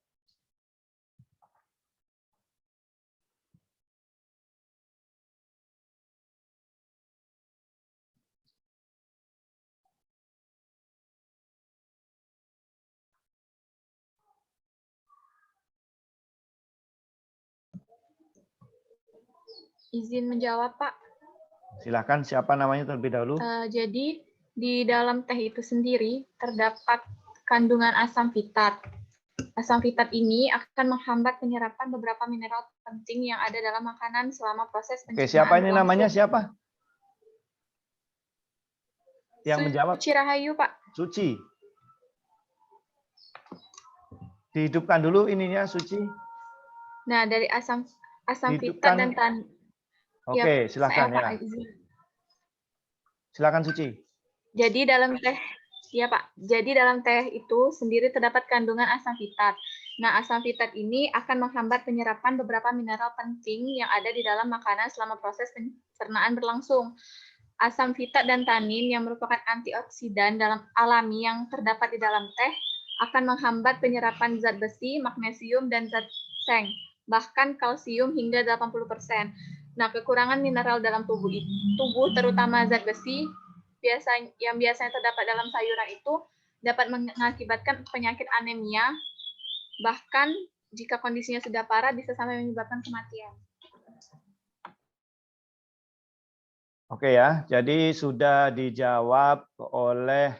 Izin menjawab, Pak. Silahkan, siapa namanya terlebih dahulu? Jadi, di dalam teh itu sendiri terdapat kandungan asam fitat. Asam fitat ini akan menghambat penyerapan beberapa mineral penting yang ada dalam makanan selama proses Oke, pencernaan siapa ini namanya? berlangsung. Siapa? Yang menjawab? Suci Rahayu, Pak. Suci. Dihidupkan dulu ininya, Suci. Nah, dari asam fitat Hidupkan. dan tan. Oke, silakan ya. Silakan Suci. Jadi dalam teh, ya Pak. Jadi dalam teh itu sendiri terdapat kandungan asam fitat. Nah, asam fitat ini akan menghambat penyerapan beberapa mineral penting yang ada di dalam makanan selama proses pencernaan berlangsung. Asam fitat dan tanin yang merupakan antioksidan dalam alami yang terdapat di dalam teh akan menghambat penyerapan zat besi, magnesium, dan zat seng, bahkan kalsium hingga 80%. Nah, kekurangan mineral dalam tubuh terutama zat besi yang biasanya terdapat dalam sayuran itu dapat mengakibatkan penyakit anemia, bahkan jika kondisinya sudah parah bisa sampai menyebabkan kematian. Oke ya, jadi sudah dijawab oleh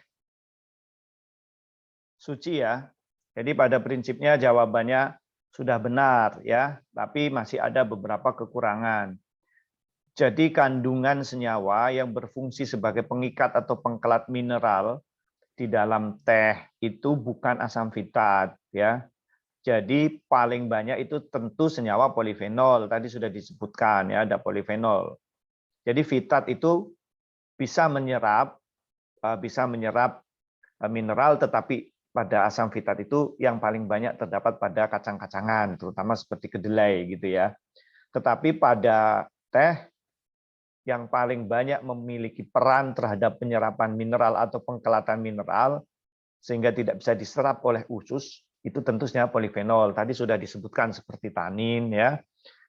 Suci ya. Jadi pada prinsipnya jawabannya sudah benar ya, tapi masih ada beberapa kekurangan. Jadi kandungan senyawa yang berfungsi sebagai pengikat atau pengkelat mineral di dalam teh itu bukan asam fitat ya. Jadi paling banyak itu tentu senyawa polifenol, tadi sudah disebutkan ya, ada polifenol. Jadi fitat itu bisa menyerap mineral, tetapi pada asam fitat itu yang paling banyak terdapat pada kacang-kacangan, terutama seperti kedelai gitu ya. Tetapi pada teh yang paling banyak memiliki peran terhadap penyerapan mineral atau pengkelatan mineral sehingga tidak bisa diserap oleh usus, itu tentu senyawa polifenol. Tadi sudah disebutkan seperti tanin ya,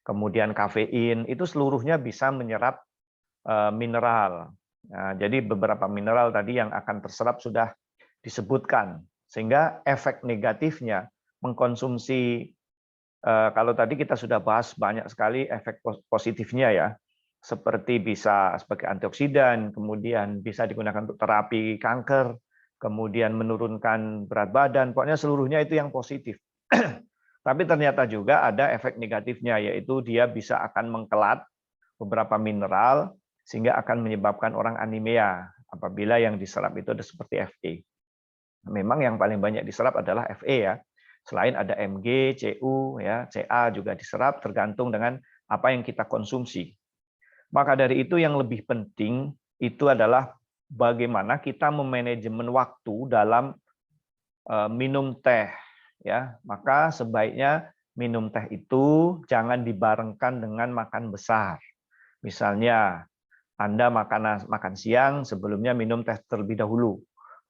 kemudian kafein, itu seluruhnya bisa menyerap mineral. Nah, jadi beberapa mineral tadi yang akan terserap sudah disebutkan. Sehingga efek negatifnya mengkonsumsi, kalau tadi kita sudah bahas banyak sekali efek positifnya ya, seperti bisa sebagai antioksidan, kemudian bisa digunakan untuk terapi kanker, kemudian menurunkan berat badan, pokoknya seluruhnya itu yang positif. Tapi ternyata juga ada efek negatifnya, yaitu dia bisa akan mengkelat beberapa mineral, sehingga akan menyebabkan orang anemia apabila yang diserap itu ada seperti Fe. Memang yang paling banyak diserap adalah Fe ya. Selain ada Mg, Cu, ya, Ca juga diserap tergantung dengan apa yang kita konsumsi. Maka dari itu yang lebih penting itu adalah bagaimana kita memanajemen waktu dalam minum teh ya. Maka sebaiknya minum teh itu jangan dibarengkan dengan makan besar. Misalnya Anda makan siang sebelumnya minum teh terlebih dahulu.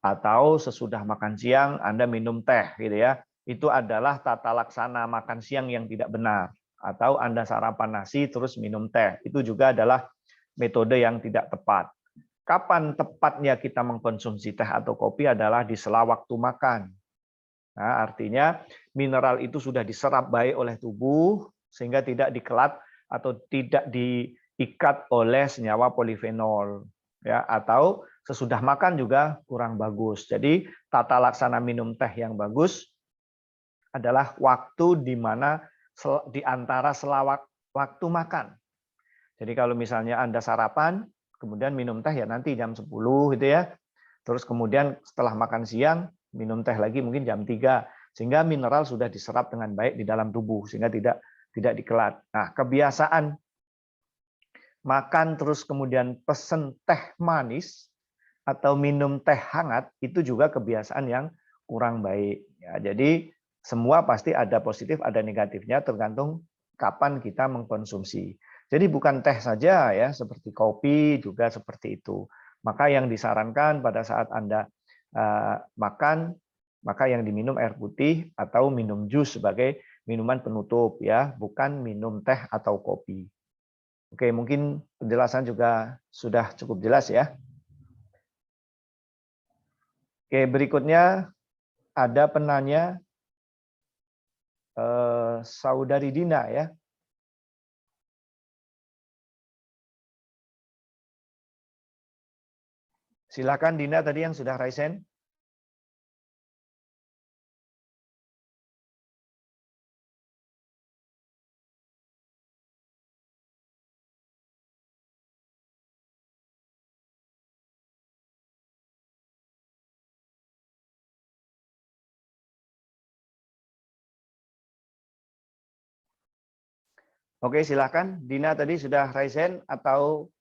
Atau sesudah makan siang Anda minum teh gitu ya. Itu adalah tata laksana makan siang yang tidak benar. Atau Anda sarapan nasi terus minum teh. Itu juga adalah metode yang tidak tepat. Kapan tepatnya kita mengkonsumsi teh atau kopi adalah di sela waktu makan. Nah, artinya mineral itu sudah diserap baik oleh tubuh sehingga tidak dikelat atau tidak diikat oleh senyawa polifenol ya, atau sesudah makan juga kurang bagus. Jadi tata laksana minum teh yang bagus adalah waktu di mana di antara waktu makan. Jadi kalau misalnya Anda sarapan, kemudian minum teh ya nanti jam 10 gitu ya. Terus kemudian setelah makan siang minum teh lagi mungkin jam 3 sehingga mineral sudah diserap dengan baik di dalam tubuh sehingga tidak dikelat. Nah, kebiasaan makan terus kemudian pesen teh manis atau minum teh hangat itu juga kebiasaan yang kurang baik ya. Jadi semua pasti ada positif ada negatifnya tergantung kapan kita mengkonsumsi. Jadi bukan teh saja ya, seperti kopi juga seperti itu. Maka yang disarankan pada saat Anda makan, maka yang diminum air putih atau minum jus sebagai minuman penutup ya, bukan minum teh atau kopi. Oke, mungkin penjelasan juga sudah cukup jelas ya. Oke, berikutnya ada penanya Saudari Dina ya. Silakan Dina tadi yang sudah raise hand. Oke, silakan. Dina tadi sudah raise hand atau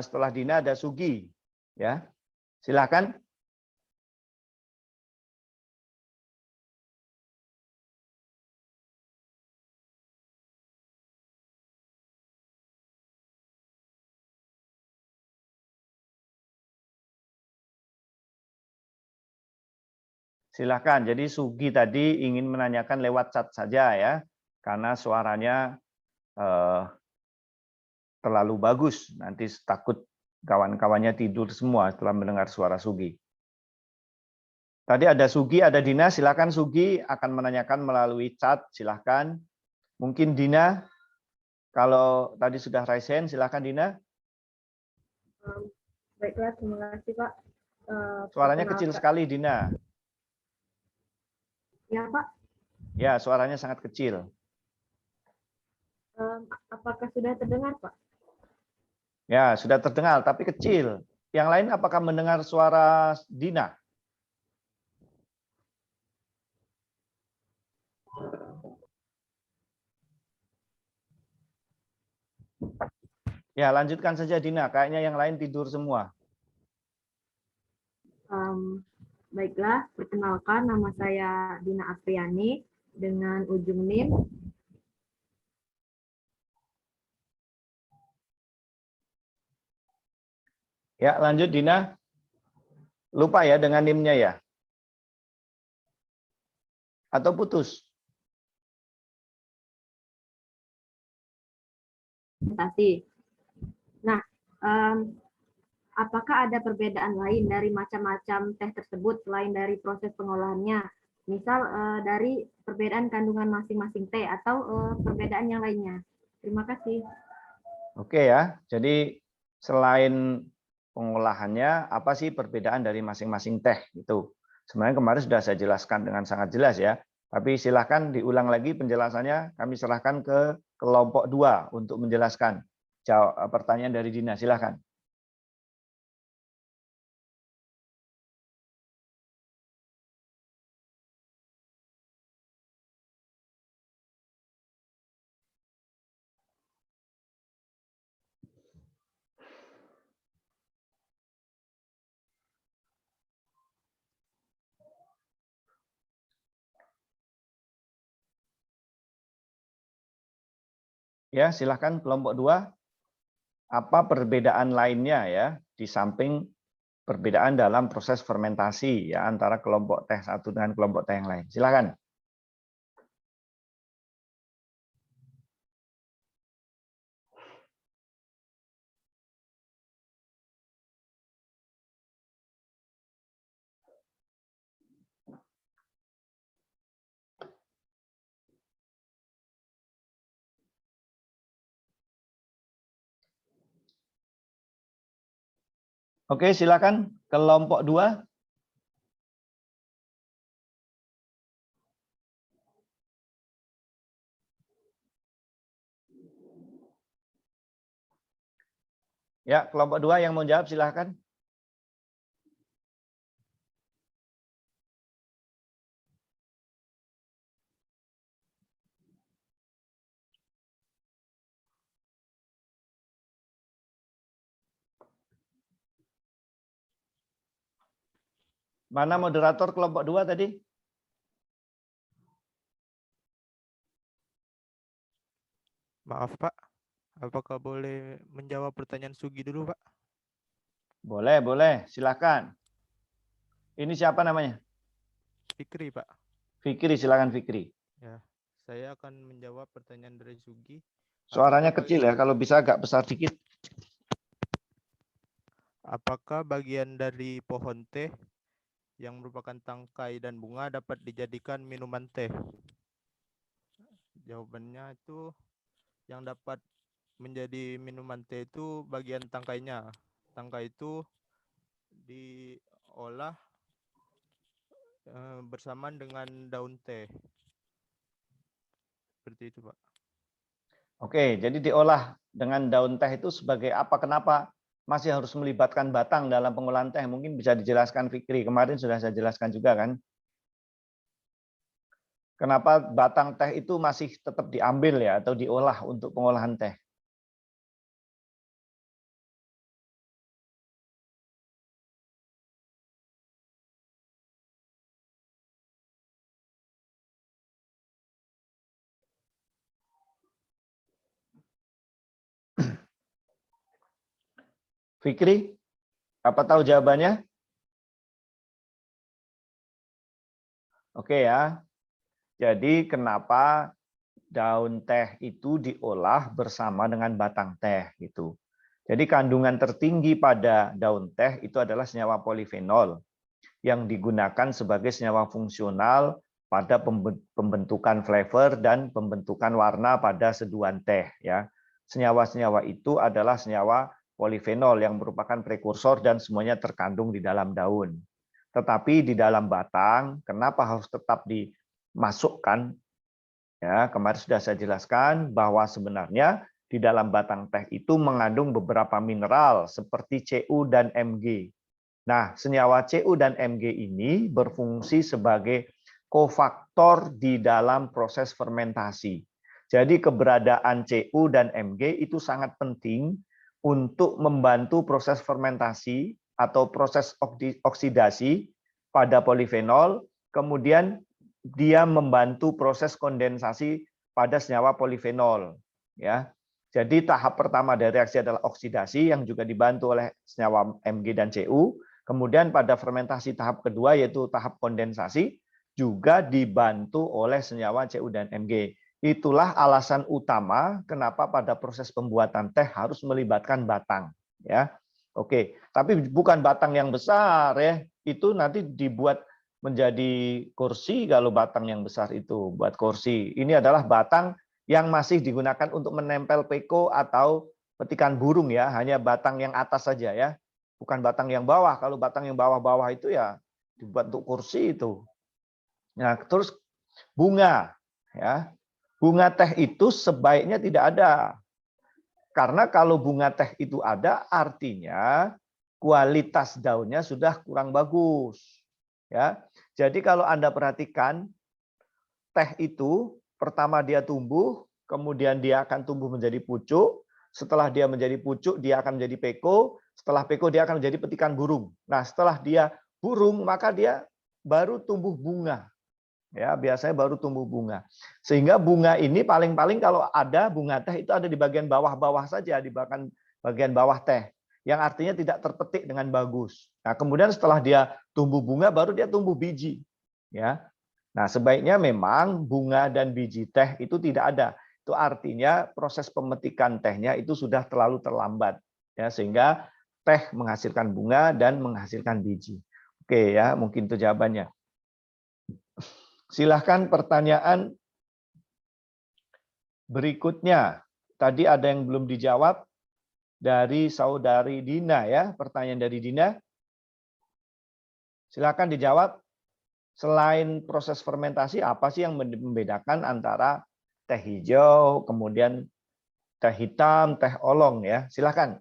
setelah Dina ada Sugi, ya. Silakan. Silakan. Jadi Sugi tadi ingin menanyakan lewat chat saja ya, karena suaranya terlalu bagus. Nanti takut kawan-kawannya tidur semua setelah mendengar suara Sugi. Tadi ada Sugi, ada Dina. Silakan Sugi akan menanyakan melalui chat. Silakan. Mungkin Dina, kalau tadi sudah raise hand, silakan Dina. Baiklah, terima kasih Pak. Suaranya kecil sekali Dina. Ya Pak. Ya, suaranya sangat kecil. Apakah sudah terdengar Pak? Ya, sudah terdengar, tapi kecil. Yang lain apakah mendengar suara Dina? Ya, lanjutkan saja Dina. Kayaknya yang lain tidur semua. Baiklah, perkenalkan nama saya Dina Apriani dengan ujung NIM. Ya, lanjut Dina. Lupa ya dengan NIM-nya ya? Atau putus? Nah, apakah ada perbedaan lain dari macam-macam teh tersebut selain dari proses pengolahannya? Misal dari perbedaan kandungan masing-masing teh atau perbedaan yang lainnya. Terima kasih. Oke ya, jadi selain pengolahannya, apa sih perbedaan dari masing-masing teh itu? Sebenarnya kemarin sudah saya jelaskan dengan sangat jelas ya. Tapi silakan diulang lagi penjelasannya, kami serahkan ke kelompok 2 untuk menjelaskan. Jawab pertanyaan dari Dina, silakan. Ya, silakan kelompok 2. Apa perbedaan lainnya ya di samping perbedaan dalam proses fermentasi ya antara kelompok teh 1 dengan kelompok teh yang lain. Silakan. Oke, silakan kelompok 2. Ya, kelompok 2 yang mau jawab silakan. Mana moderator kelompok 2 tadi? Maaf Pak, apakah boleh menjawab pertanyaan Sugi dulu Pak? Boleh, boleh. Silakan. Ini siapa namanya? Fikri, Pak. Fikri, silakan Fikri. Ya, saya akan menjawab pertanyaan dari Sugi. Suaranya kecil ya, kalau bisa agak besar dikit. Apakah bagian dari pohon teh yang merupakan tangkai dan bunga dapat dijadikan minuman teh? Jawabannya itu yang dapat menjadi minuman teh itu bagian tangkainya. Tangkai itu diolah bersamaan dengan daun teh. Seperti itu, Pak. Oke, jadi diolah dengan daun teh itu sebagai apa? Kenapa masih harus melibatkan batang dalam pengolahan teh? Mungkin bisa dijelaskan Fikri. Kemarin sudah saya jelaskan juga kan. Kenapa batang teh itu masih tetap diambil ya atau diolah untuk pengolahan teh? Fikri, apa tahu jawabannya? Oke ya. Jadi kenapa daun teh itu diolah bersama dengan batang teh gitu. Jadi kandungan tertinggi pada daun teh itu adalah senyawa polifenol yang digunakan sebagai senyawa fungsional pada pembentukan flavor dan pembentukan warna pada seduhan teh ya. Senyawa-senyawa itu adalah senyawa polifenol yang merupakan prekursor dan semuanya terkandung di dalam daun. Tetapi di dalam batang, kenapa harus tetap dimasukkan? Ya, kemarin sudah saya jelaskan bahwa sebenarnya di dalam batang teh itu mengandung beberapa mineral seperti Cu dan Mg. Nah, senyawa Cu dan Mg ini berfungsi sebagai kofaktor di dalam proses fermentasi. Jadi keberadaan Cu dan Mg itu sangat penting untuk membantu proses fermentasi atau proses oksidasi pada polifenol, kemudian dia membantu proses kondensasi pada senyawa polifenol. Ya, jadi tahap pertama dari reaksi adalah oksidasi yang juga dibantu oleh senyawa Mg dan Cu. Kemudian pada fermentasi tahap kedua yaitu tahap kondensasi juga dibantu oleh senyawa Cu dan Mg. Itulah alasan utama kenapa pada proses pembuatan teh harus melibatkan batang. Ya, oke. Tapi bukan batang yang besar ya. Itu nanti dibuat menjadi kursi kalau batang yang besar itu buat kursi. Ini adalah batang yang masih digunakan untuk menempel peko atau petikan burung ya, hanya batang yang atas saja ya. Bukan batang yang bawah. Kalau batang yang bawah-bawah itu ya dibuat untuk kursi itu. Nah, terus bunga ya. Bunga teh itu sebaiknya tidak ada. Karena kalau bunga teh itu ada artinya kualitas daunnya sudah kurang bagus. Ya. Jadi kalau Anda perhatikan teh itu pertama dia tumbuh, kemudian dia akan tumbuh menjadi pucuk, setelah dia menjadi pucuk dia akan menjadi peko, setelah peko dia akan menjadi petikan burung. Nah, setelah dia burung maka dia baru tumbuh bunga. Ya, biasanya baru tumbuh bunga. Sehingga bunga ini paling-paling kalau ada bunga teh itu ada di bagian bawah-bawah saja, di bagian bawah teh. Yang artinya tidak terpetik dengan bagus. Nah, kemudian setelah dia tumbuh bunga, baru dia tumbuh biji. Ya, nah sebaiknya memang bunga dan biji teh itu tidak ada. Itu artinya proses pemetikan tehnya itu sudah terlalu terlambat. Ya, sehingga teh menghasilkan bunga dan menghasilkan biji. Oke ya, mungkin itu jawabannya. Silahkan pertanyaan berikutnya. Tadi ada yang belum dijawab. Dari saudari Dina ya, pertanyaan dari Dina. Silakan dijawab. Selain proses fermentasi, apa sih yang membedakan antara teh hijau, kemudian teh hitam, teh oolong ya? Silakan.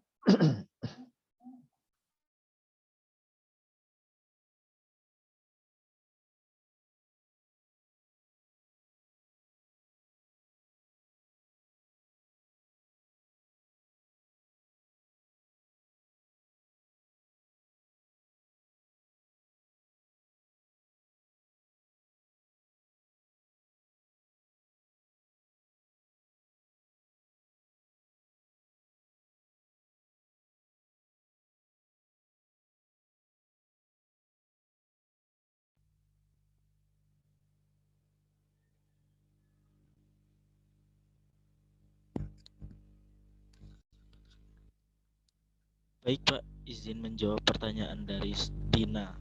Baik Pak, izin menjawab pertanyaan dari Dina,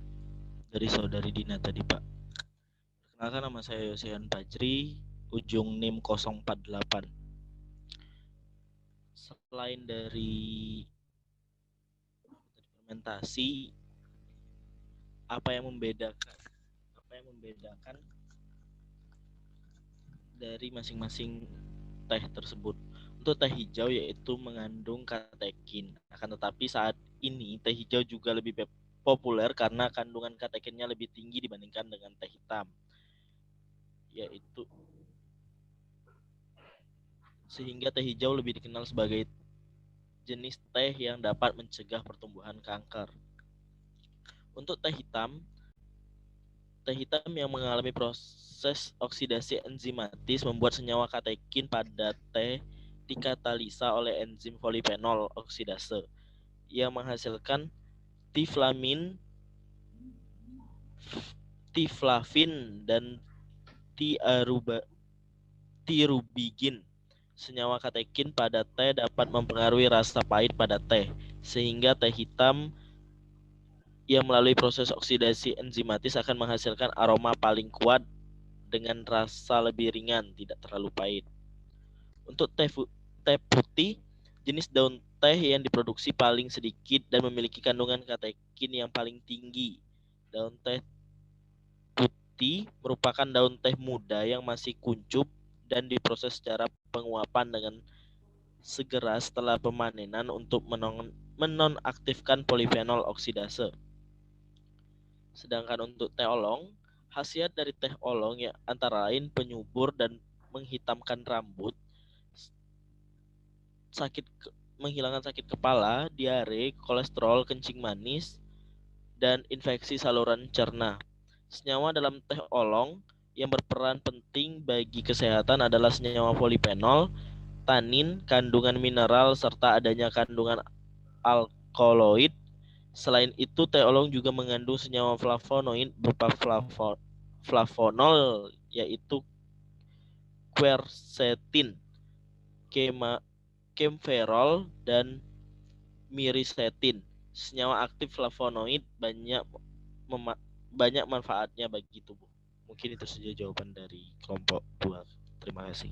dari saudari Dina tadi Pak. Perkenalkan, nama saya Yosihan Fajri, ujung NIM 048. Selain dari fermentasi, apa yang membedakan dari masing-masing teh tersebut? Untuk teh hijau yaitu mengandung katekin. Akan tetapi saat ini teh hijau juga lebih populer karena kandungan katekinnya lebih tinggi dibandingkan dengan teh hitam. Yaitu sehingga teh hijau lebih dikenal sebagai jenis teh yang dapat mencegah pertumbuhan kanker. Untuk teh hitam yang mengalami proses oksidasi enzimatis membuat senyawa katekin pada teh dikatalisa oleh enzim polifenol oksidase yang menghasilkan tiflavin dan tirubigin. Senyawa katekin pada teh dapat mempengaruhi rasa pahit pada teh, sehingga teh hitam yang melalui proses oksidasi enzimatis akan menghasilkan aroma paling kuat dengan rasa lebih ringan, tidak terlalu pahit. Untuk teh putih, jenis daun teh yang diproduksi paling sedikit dan memiliki kandungan katekin yang paling tinggi. Daun teh putih merupakan daun teh muda yang masih kuncup dan diproses secara penguapan dengan segera setelah pemanenan untuk menonaktifkan polifenol oksidase. Sedangkan untuk teh oolong, khasiat dari teh oolong ya antara lain penyubur dan menghitamkan rambut, menghilangkan sakit kepala, diare, kolesterol, kencing manis, dan infeksi saluran cerna. Senyawa dalam teh oolong yang berperan penting bagi kesehatan adalah senyawa polifenol, tanin, kandungan mineral, serta adanya kandungan alkaloid. Selain itu, teh oolong juga mengandung senyawa flavonoid berupa flavonol, yaitu quercetin, kemferol, dan miristetin. Senyawa aktif flavonoid banyak manfaatnya bagi tubuh. Mungkin itu saja jawaban dari kelompok 2. Terima kasih.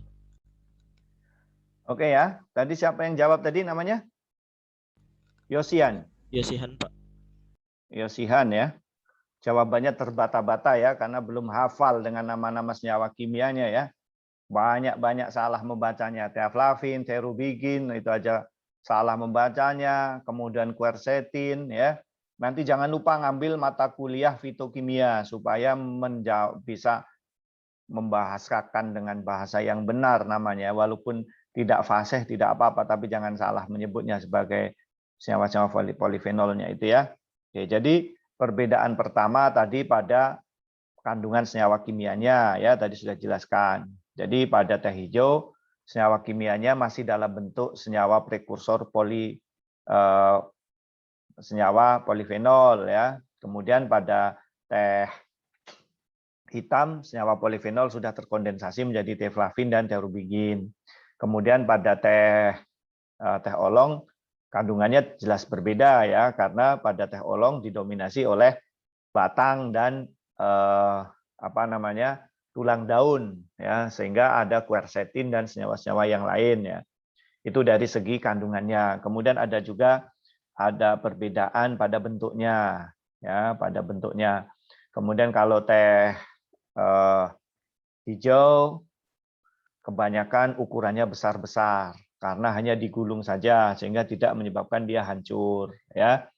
Oke ya, tadi siapa yang jawab tadi namanya? Yosihan. Yosihan Pak. Yosihan ya. Jawabannya terbata-bata ya, karena belum hafal dengan nama-nama senyawa kimianya ya. Banyak salah membacanya. Tiflavin, tirubigin, itu aja salah membacanya. Kemudian quercetin ya. Nanti jangan lupa ngambil mata kuliah fitokimia supaya bisa membahasakan dengan bahasa yang benar namanya. Walaupun tidak fasih, tidak apa-apa, tapi jangan salah menyebutnya sebagai senyawa-senyawa polifenolnya itu ya. Oke, jadi perbedaan pertama tadi pada kandungan senyawa kimianya ya, tadi sudah jelaskan. Jadi pada teh hijau senyawa kimianya masih dalam bentuk senyawa prekursor senyawa polifenol ya. Kemudian pada teh hitam senyawa polifenol sudah terkondensasi menjadi tiflavin dan tirubigin. Kemudian pada teh oolong kandungannya jelas berbeda ya, karena pada teh oolong didominasi oleh batang dan tulang daun ya, sehingga ada quercetin dan senyawa-senyawa yang lain ya. Itu dari segi kandungannya. Kemudian ada perbedaan pada bentuknya ya, pada bentuknya. Kemudian kalau teh hijau kebanyakan ukurannya besar-besar karena hanya digulung saja sehingga tidak menyebabkan dia hancur ya.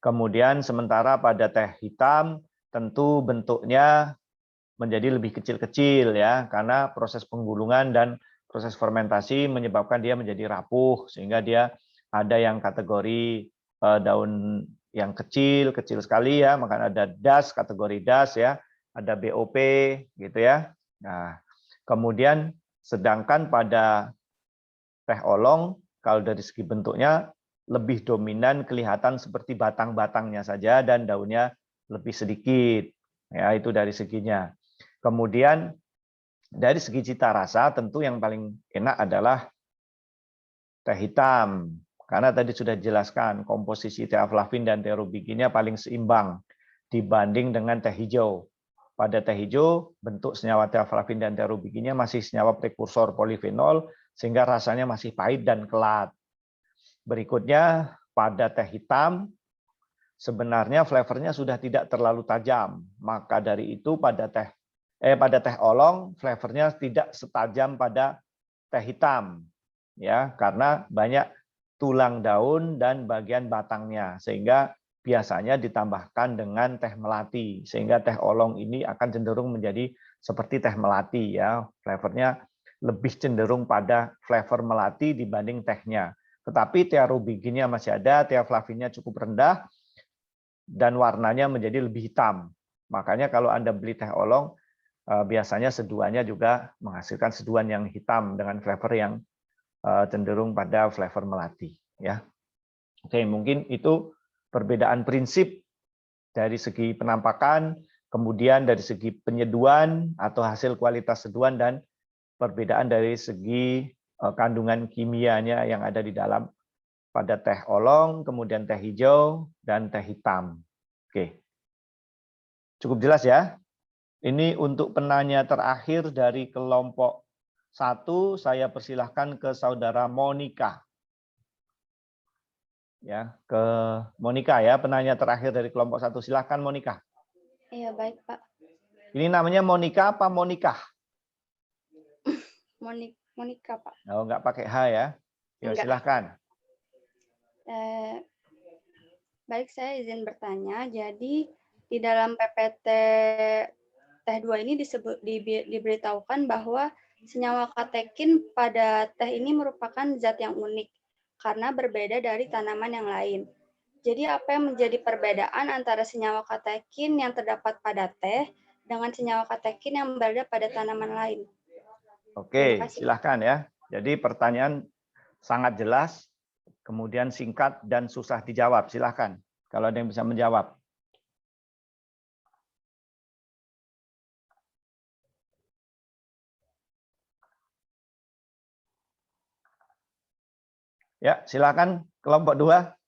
Kemudian sementara pada teh hitam tentu bentuknya menjadi lebih kecil-kecil ya, karena proses penggulungan dan proses fermentasi menyebabkan dia menjadi rapuh sehingga dia ada yang kategori daun yang kecil sekali ya, maka ada DAS, kategori DAS ya, ada BOP gitu ya. Nah, kemudian sedangkan pada teh oolong kalau dari segi bentuknya lebih dominan kelihatan seperti batang-batangnya saja dan daunnya lebih sedikit. Ya, itu dari seginya. Kemudian dari segi cita rasa tentu yang paling enak adalah teh hitam Karena tadi sudah dijelaskan komposisi teaflavin dan terobiginnya paling seimbang dibanding dengan teh hijau. Pada teh hijau, bentuk senyawa teaflavin dan terobiginnya masih senyawa prekursor polifenol, sehingga rasanya masih pahit dan kelat. Berikutnya, pada teh hitam, sebenarnya flavornya sudah tidak terlalu tajam. Maka dari itu pada teh oolong, flavornya tidak setajam pada teh hitam, ya, karena banyak tulang daun dan bagian batangnya, sehingga biasanya ditambahkan dengan teh melati, sehingga teh oolong ini akan cenderung menjadi seperti teh melati, ya, flavornya lebih cenderung pada flavor melati dibanding tehnya. Tetapi terobiginnya masih ada, teaflavinnya cukup rendah, dan warnanya menjadi lebih hitam. Makanya kalau Anda beli teh oolong, biasanya seduhannya juga menghasilkan seduhan yang hitam dengan flavor yang cenderung pada flavor melati. Ya, oke, mungkin itu perbedaan prinsip dari segi penampakan, kemudian dari segi penyeduhan atau hasil kualitas seduhan, dan perbedaan dari segi kandungan kimianya yang ada di dalam pada teh oolong, kemudian teh hijau, dan teh hitam. Oke, cukup jelas ya? Ini untuk penanya terakhir dari kelompok 1, saya persilahkan ke saudara Monica. Ya, ke Monica ya, penanya terakhir dari kelompok 1. Silahkan Monica. Iya, baik Pak. Ini namanya Monica apa Monica? Monica Pak. Oh, nggak pakai H ya? Ya, silahkan. Baik, saya izin bertanya. Jadi di dalam PPT teh 2 ini diberitahukan bahwa senyawa katekin pada teh ini merupakan zat yang unik karena berbeda dari tanaman yang lain. Jadi apa yang menjadi perbedaan antara senyawa katekin yang terdapat pada teh dengan senyawa katekin yang berada pada tanaman lain? Oke, silahkan ya. Jadi pertanyaan sangat jelas, kemudian singkat dan susah dijawab. Silahkan, kalau ada yang bisa menjawab. Ya, silakan kelompok 2.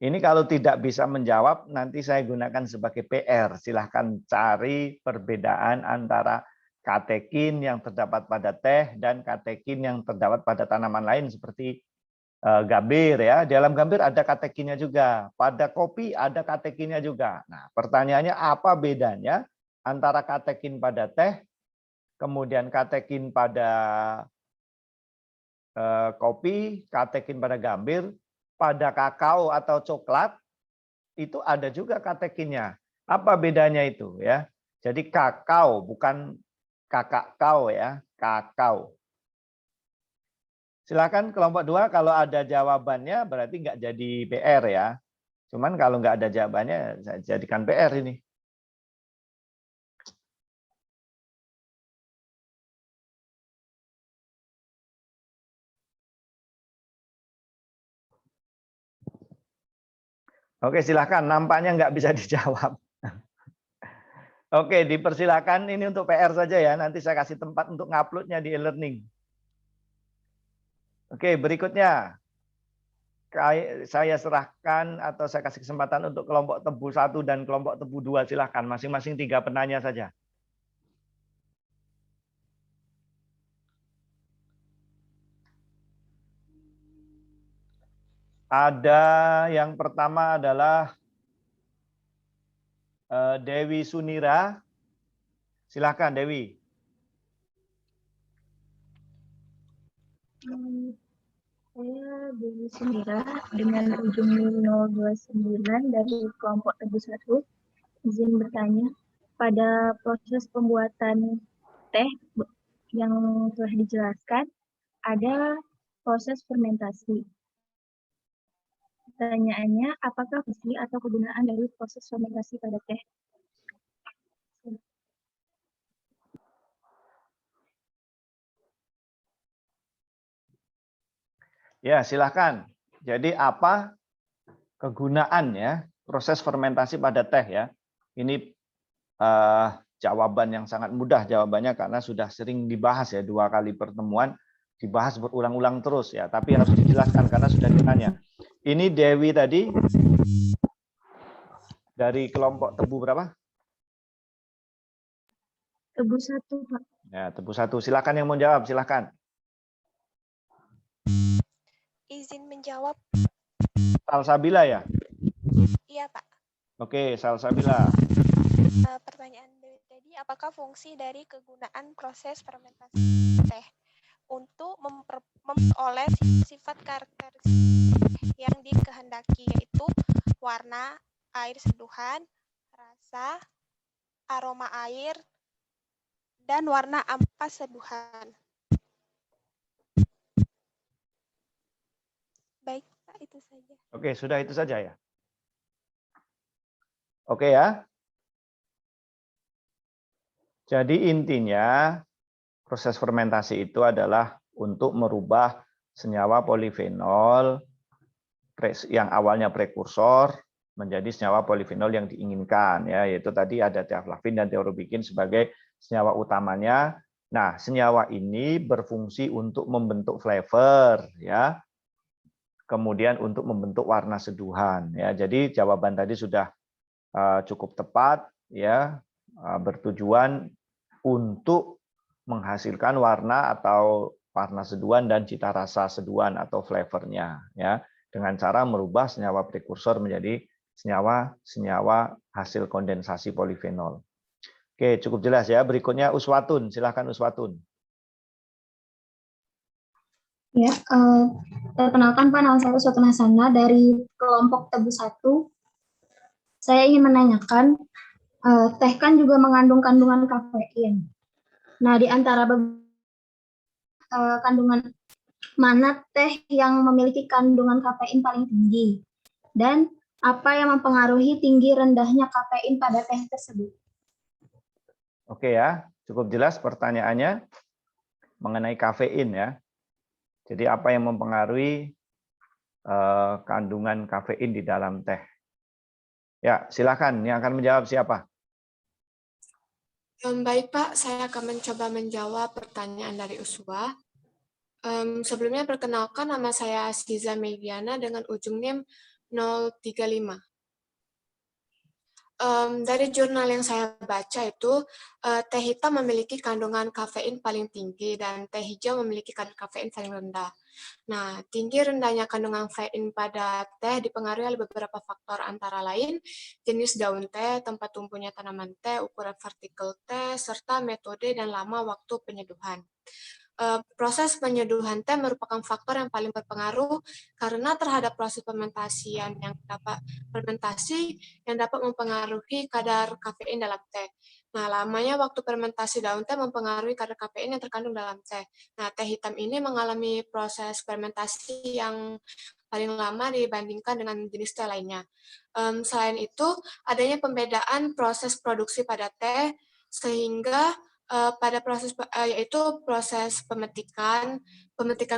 Ini kalau tidak bisa menjawab, nanti saya gunakan sebagai PR. Silahkan cari perbedaan antara katekin yang terdapat pada teh dan katekin yang terdapat pada tanaman lain seperti gambir ya. Di dalam gambir ada katekinnya juga. Pada kopi ada katekinnya juga. Nah, pertanyaannya apa bedanya antara katekin pada teh, kemudian katekin pada kopi, katekin pada gambir, pada kakao atau coklat itu ada juga katekinnya. Apa bedanya itu ya? Jadi kakao bukan kakao ya, kakao. Silakan kelompok 2 kalau ada jawabannya berarti nggak jadi PR ya. Cuman kalau nggak ada jawabannya saya jadikan PR ini. Oke, silakan. Nampaknya nggak bisa dijawab. Oke, dipersilakan. Ini untuk PR saja ya. Nanti saya kasih tempat untuk nguploadnya di e-learning. Oke, berikutnya. Saya serahkan atau saya kasih kesempatan untuk kelompok tebu 1 dan kelompok tebu 2. Silakan. Masing-masing 3 penanya saja. Ada yang pertama adalah Dewi Sunira. Silakan Dewi. Saya Dewi Sunira dengan ujung 029 dari kelompok tebu 1. Izin bertanya, pada proses pembuatan teh yang telah dijelaskan, ada proses fermentasi. Pertanyaannya, apakah fungsi atau kegunaan dari proses fermentasi pada teh? Ya, silahkan. Jadi apa kegunaan ya proses fermentasi pada teh ya? Ini jawaban yang sangat mudah jawabannya karena sudah sering dibahas ya 2 kali pertemuan dibahas berulang-ulang terus ya, tapi harus dijelaskan karena sudah ditanya. Ini Dewi tadi dari kelompok tebu berapa? Tebu 1, Pak. Ya, tebu 1. Silakan yang mau jawab, silakan. Izin menjawab. Salsabila ya? Iya, Pak. Oke, Salsabila. Pertanyaan dari tadi, apakah fungsi dari kegunaan proses fermentasi teh untuk memperoleh sifat karakteristik yang dikehendaki, yaitu warna, air seduhan, rasa, aroma air, dan warna ampas seduhan. Baik, Pak, itu saja. Oke, sudah itu saja ya. Oke ya. Jadi intinya proses fermentasi itu adalah untuk merubah senyawa polifenol yang awalnya prekursor menjadi senyawa polifenol yang diinginkan ya, yaitu tadi ada teaflavin dan teorobikin sebagai senyawa utamanya. Nah, senyawa ini berfungsi untuk membentuk flavor ya. Kemudian untuk membentuk warna seduhan ya. Jadi jawaban tadi sudah cukup tepat ya, bertujuan untuk menghasilkan warna atau warna seduhan dan cita rasa seduhan atau flavornya ya, dengan cara merubah senyawa prekursor menjadi senyawa hasil kondensasi polifenol. Oke, cukup jelas ya. Berikutnya Uswatun, silahkan Uswatun. Ya, perkenalkan Pak, nama saya Uswatun Hasana dari kelompok tebu 1. Saya ingin menanyakan, teh kan juga mengandung kandungan kafein. Nah, di antara kandungan mana teh yang memiliki kandungan kafein paling tinggi? Dan apa yang mempengaruhi tinggi rendahnya kafein pada teh tersebut? Oke ya, cukup jelas pertanyaannya mengenai kafein ya. Jadi apa yang mempengaruhi kandungan kafein di dalam teh? Ya, silakan. Yang akan menjawab siapa? Baik Pak, saya akan mencoba menjawab pertanyaan dari Uswa. Sebelumnya perkenalkan, nama saya Siza Mediana dengan ujung NIM 035. Dari jurnal yang saya baca itu, teh hitam memiliki kandungan kafein paling tinggi dan teh hijau memiliki kandungan kafein paling rendah. Nah, tinggi rendahnya kandungan kafein pada teh dipengaruhi oleh beberapa faktor, antara lain jenis daun teh, tempat tumbuhnya tanaman teh, ukuran partikel teh, serta metode dan lama waktu penyeduhan. Proses penyeduhan teh merupakan faktor yang paling berpengaruh karena terhadap proses fermentasi yang dapat mempengaruhi kadar kafein dalam teh. Nah, lamanya waktu fermentasi daun teh mempengaruhi kadar kafein yang terkandung dalam teh. Nah, teh hitam ini mengalami proses fermentasi yang paling lama dibandingkan dengan jenis teh lainnya. Selain itu, adanya pembedaan proses produksi pada teh sehingga pada proses yaitu proses pemetikan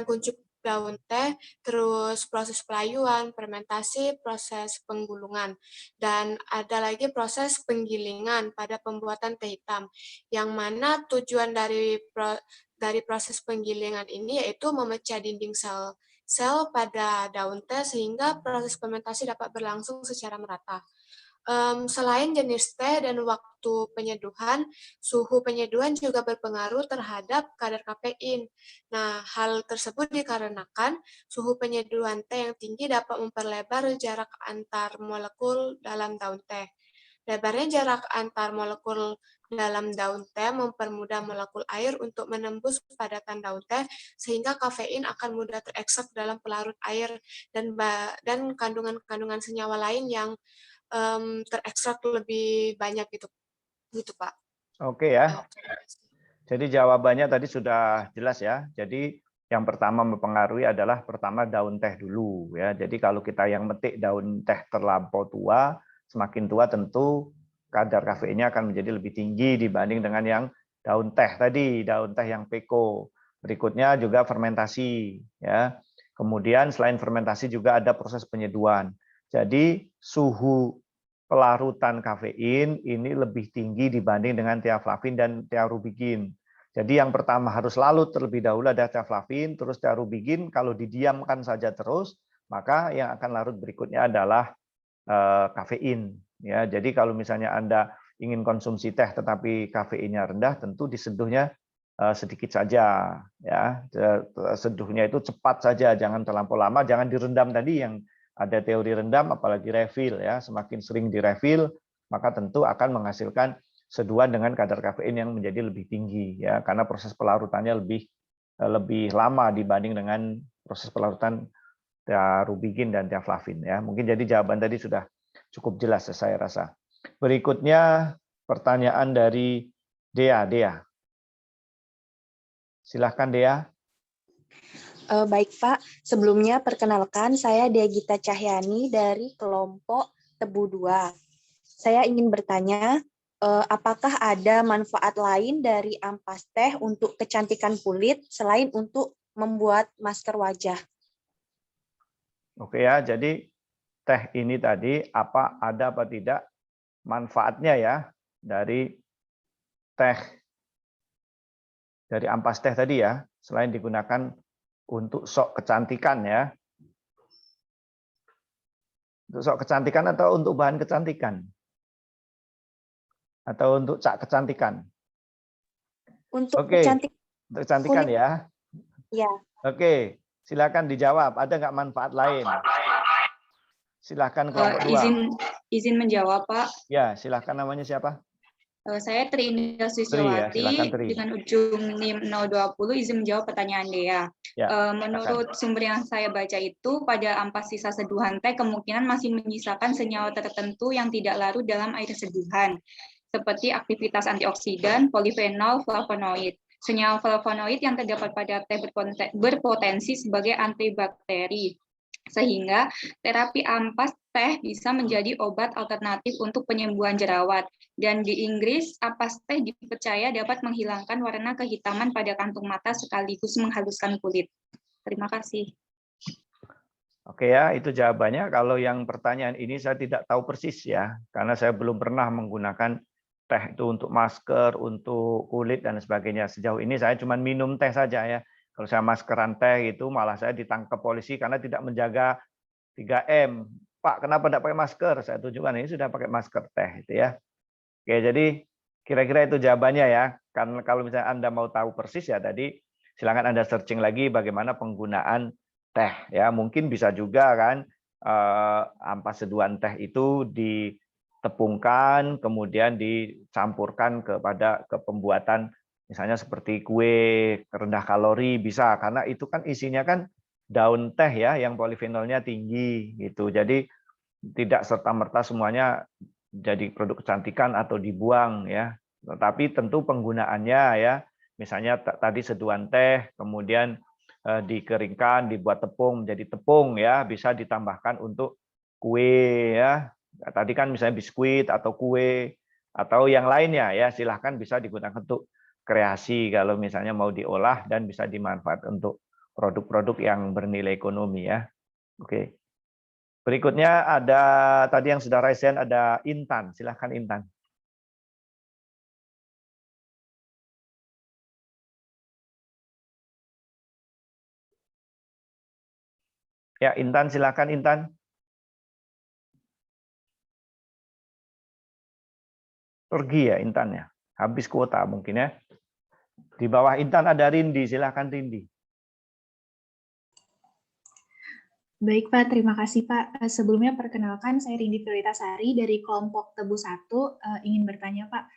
kuncup daun teh, terus proses pelayuan, fermentasi, proses penggulungan, dan ada lagi proses penggilingan pada pembuatan teh hitam, yang mana tujuan dari proses penggilingan ini yaitu memecah dinding sel pada daun teh sehingga proses fermentasi dapat berlangsung secara merata. Selain jenis teh dan waktu penyeduhan, suhu penyeduhan juga berpengaruh terhadap kadar kafein. Nah, hal tersebut dikarenakan suhu penyeduhan teh yang tinggi dapat memperlebar jarak antar molekul dalam daun teh. Lebarnya jarak antar molekul dalam daun teh mempermudah molekul air untuk menembus padatan daun teh, sehingga kafein akan mudah terekstrak dalam pelarut air dan kandungan-kandungan senyawa lain yang terekstrak lebih banyak gitu Pak. Oke ya. Jadi jawabannya tadi sudah jelas ya. Jadi yang pertama mempengaruhi adalah pertama daun teh dulu ya. Jadi kalau kita yang metik daun teh terlampau tua, semakin tua tentu kadar kafeinnya akan menjadi lebih tinggi dibanding dengan yang daun teh tadi, daun teh yang peko. Berikutnya juga fermentasi ya. Kemudian selain fermentasi juga ada proses penyeduhan. Jadi suhu pelarutan kafein ini lebih tinggi dibanding dengan teaflavin dan tearubikin. Jadi yang pertama harus larut terlebih dahulu ada teflavin, terus teh rubigin. Kalau didiamkan saja terus, maka yang akan larut berikutnya adalah kafein. Ya, jadi kalau misalnya Anda ingin konsumsi teh tetapi kafeinnya rendah, tentu diseduhnya sedikit saja. Ya, seduhnya itu cepat saja, jangan terlampau lama, jangan direndam tadi yang ada teori rendam, apalagi refill. Ya, semakin sering direfill, maka tentu akan menghasilkan seduhan dengan kadar kafein yang menjadi lebih tinggi, ya, karena proses pelarutannya lebih lama dibanding dengan proses pelarutan rubigin dan teflavin. Ya, mungkin jadi jawaban tadi sudah cukup jelas saya rasa. Berikutnya pertanyaan dari Dea. Silahkan Dea. Baik Pak, sebelumnya perkenalkan saya Dea Gita Cahyani dari kelompok Tebu 2. Saya ingin bertanya, apakah ada manfaat lain dari ampas teh untuk kecantikan kulit selain untuk membuat masker wajah? Oke ya, jadi teh ini tadi ada apa tidak manfaatnya ya dari teh, dari ampas teh tadi ya, selain digunakan untuk sok kecantikan ya. Untuk sok kecantikan atau untuk bahan kecantikan? Atau untuk cak kecantikan? Untuk Oke, untuk kecantikan kulit. ya. Ya. Oke, silakan dijawab. Ada nggak manfaat lain? Silakan kelompok 2. Izin menjawab, Pak. Ya, silakan, namanya siapa? Saya Tri Indah Tri ya, Susiawati silakan Tri. dengan ujung NIM 020, izin menjawab pertanyaan Dea. Ya, Menurut sumber yang saya baca itu, pada ampas sisa seduhan teh kemungkinan masih menyisakan senyawa tertentu yang tidak larut dalam air seduhan, seperti aktivitas antioksidan, polifenol, flavonoid. Senyawa flavonoid yang terdapat pada teh berpotensi sebagai antibakteri, sehingga terapi ampas teh bisa menjadi obat alternatif untuk penyembuhan jerawat. Dan di Inggris, ampas teh dipercaya dapat menghilangkan warna kehitaman pada kantung mata sekaligus menghaluskan kulit. Terima kasih. Oke ya, itu jawabannya. Kalau yang pertanyaan ini saya tidak tahu persis ya, karena saya belum pernah menggunakan teh itu untuk masker, untuk kulit dan sebagainya. Sejauh ini saya cuma minum teh saja ya. Kalau saya maskeran teh itu malah saya ditangkap polisi karena tidak menjaga 3M. Pak, kenapa tidak pakai masker? Saya tunjukkan ini sudah pakai masker teh itu ya. Oke, jadi kira-kira itu jawabannya ya. Karena kalau misalnya Anda mau tahu persis ya tadi, silakan Anda searching lagi bagaimana penggunaan teh ya. Mungkin bisa juga kan ampas seduhan teh itu ditepungkan kemudian dicampurkan ke pembuatan misalnya seperti kue rendah kalori, bisa, karena itu kan isinya kan daun teh ya yang polifenolnya tinggi gitu. Jadi tidak serta-merta semuanya jadi produk kecantikan atau dibuang ya. Tetapi tentu penggunaannya ya, misalnya tadi seduhan teh kemudian dikeringkan, dibuat tepung menjadi tepung ya, bisa ditambahkan untuk kue ya. Tadi kan misalnya biskuit atau kue atau yang lainnya ya, silahkan bisa digunakan untuk kreasi kalau misalnya mau diolah dan bisa dimanfaatkan untuk produk-produk yang bernilai ekonomi ya. Oke. Berikutnya ada tadi yang sudah raise hand, ada Intan. Silahkan Intan. Ya, Intan, silahkan Intan. Pergi ya Intan ya. Habis kuota mungkin ya. Di bawah Intan ada Rindi, silahkan Rindi. Baik Pak, terima kasih Pak. Sebelumnya perkenalkan saya Rindi Prioritasari dari kelompok Tebu 1. Ingin bertanya Pak,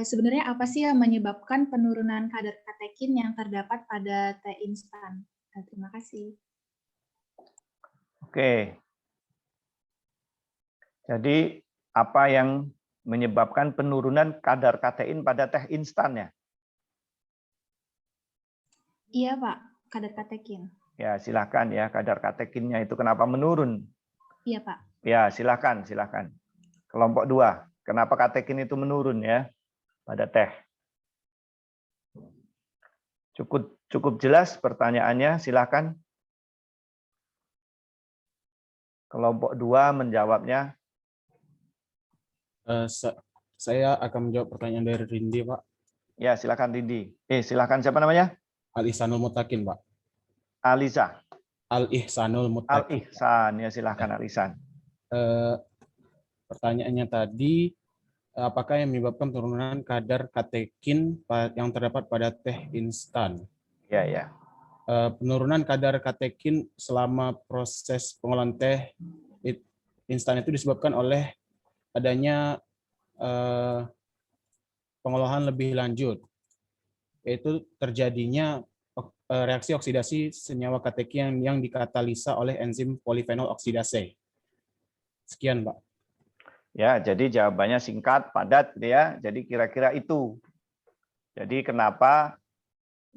sebenarnya apa sih yang menyebabkan penurunan kadar katekin yang terdapat pada teh instan? Terima kasih. Oke. Jadi apa yang menyebabkan penurunan kadar katein pada teh instan ya? Iya Pak, kadar katekin. Ya, silakan ya, kadar katekinnya itu kenapa menurun? Iya Pak. Ya, silakan. Kelompok 2, kenapa katekin itu menurun ya pada teh? Cukup jelas pertanyaannya, silakan. Kelompok 2 menjawabnya. Saya akan menjawab pertanyaan dari Rindi, Pak. Ya, silakan Didi. Silakan siapa namanya? Al-Ihsanul Mutakin, Pak. Aliza. Al-Ihsanul Mutakin. Al-Ihsan, ya silakan Al-Ihsan. Pertanyaannya tadi, apakah yang menyebabkan penurunan kadar katekin yang terdapat pada teh instan? Ya, ya. Penurunan kadar katekin selama proses pengolahan teh instan itu disebabkan oleh adanya pengolahan lebih lanjut, yaitu terjadinya reaksi oksidasi senyawa katekin yang dikatalisa oleh enzim polifenol oksidase. Sekian, Pak. Ya, jadi jawabannya singkat, padat, ya. Jadi kira-kira itu. Jadi kenapa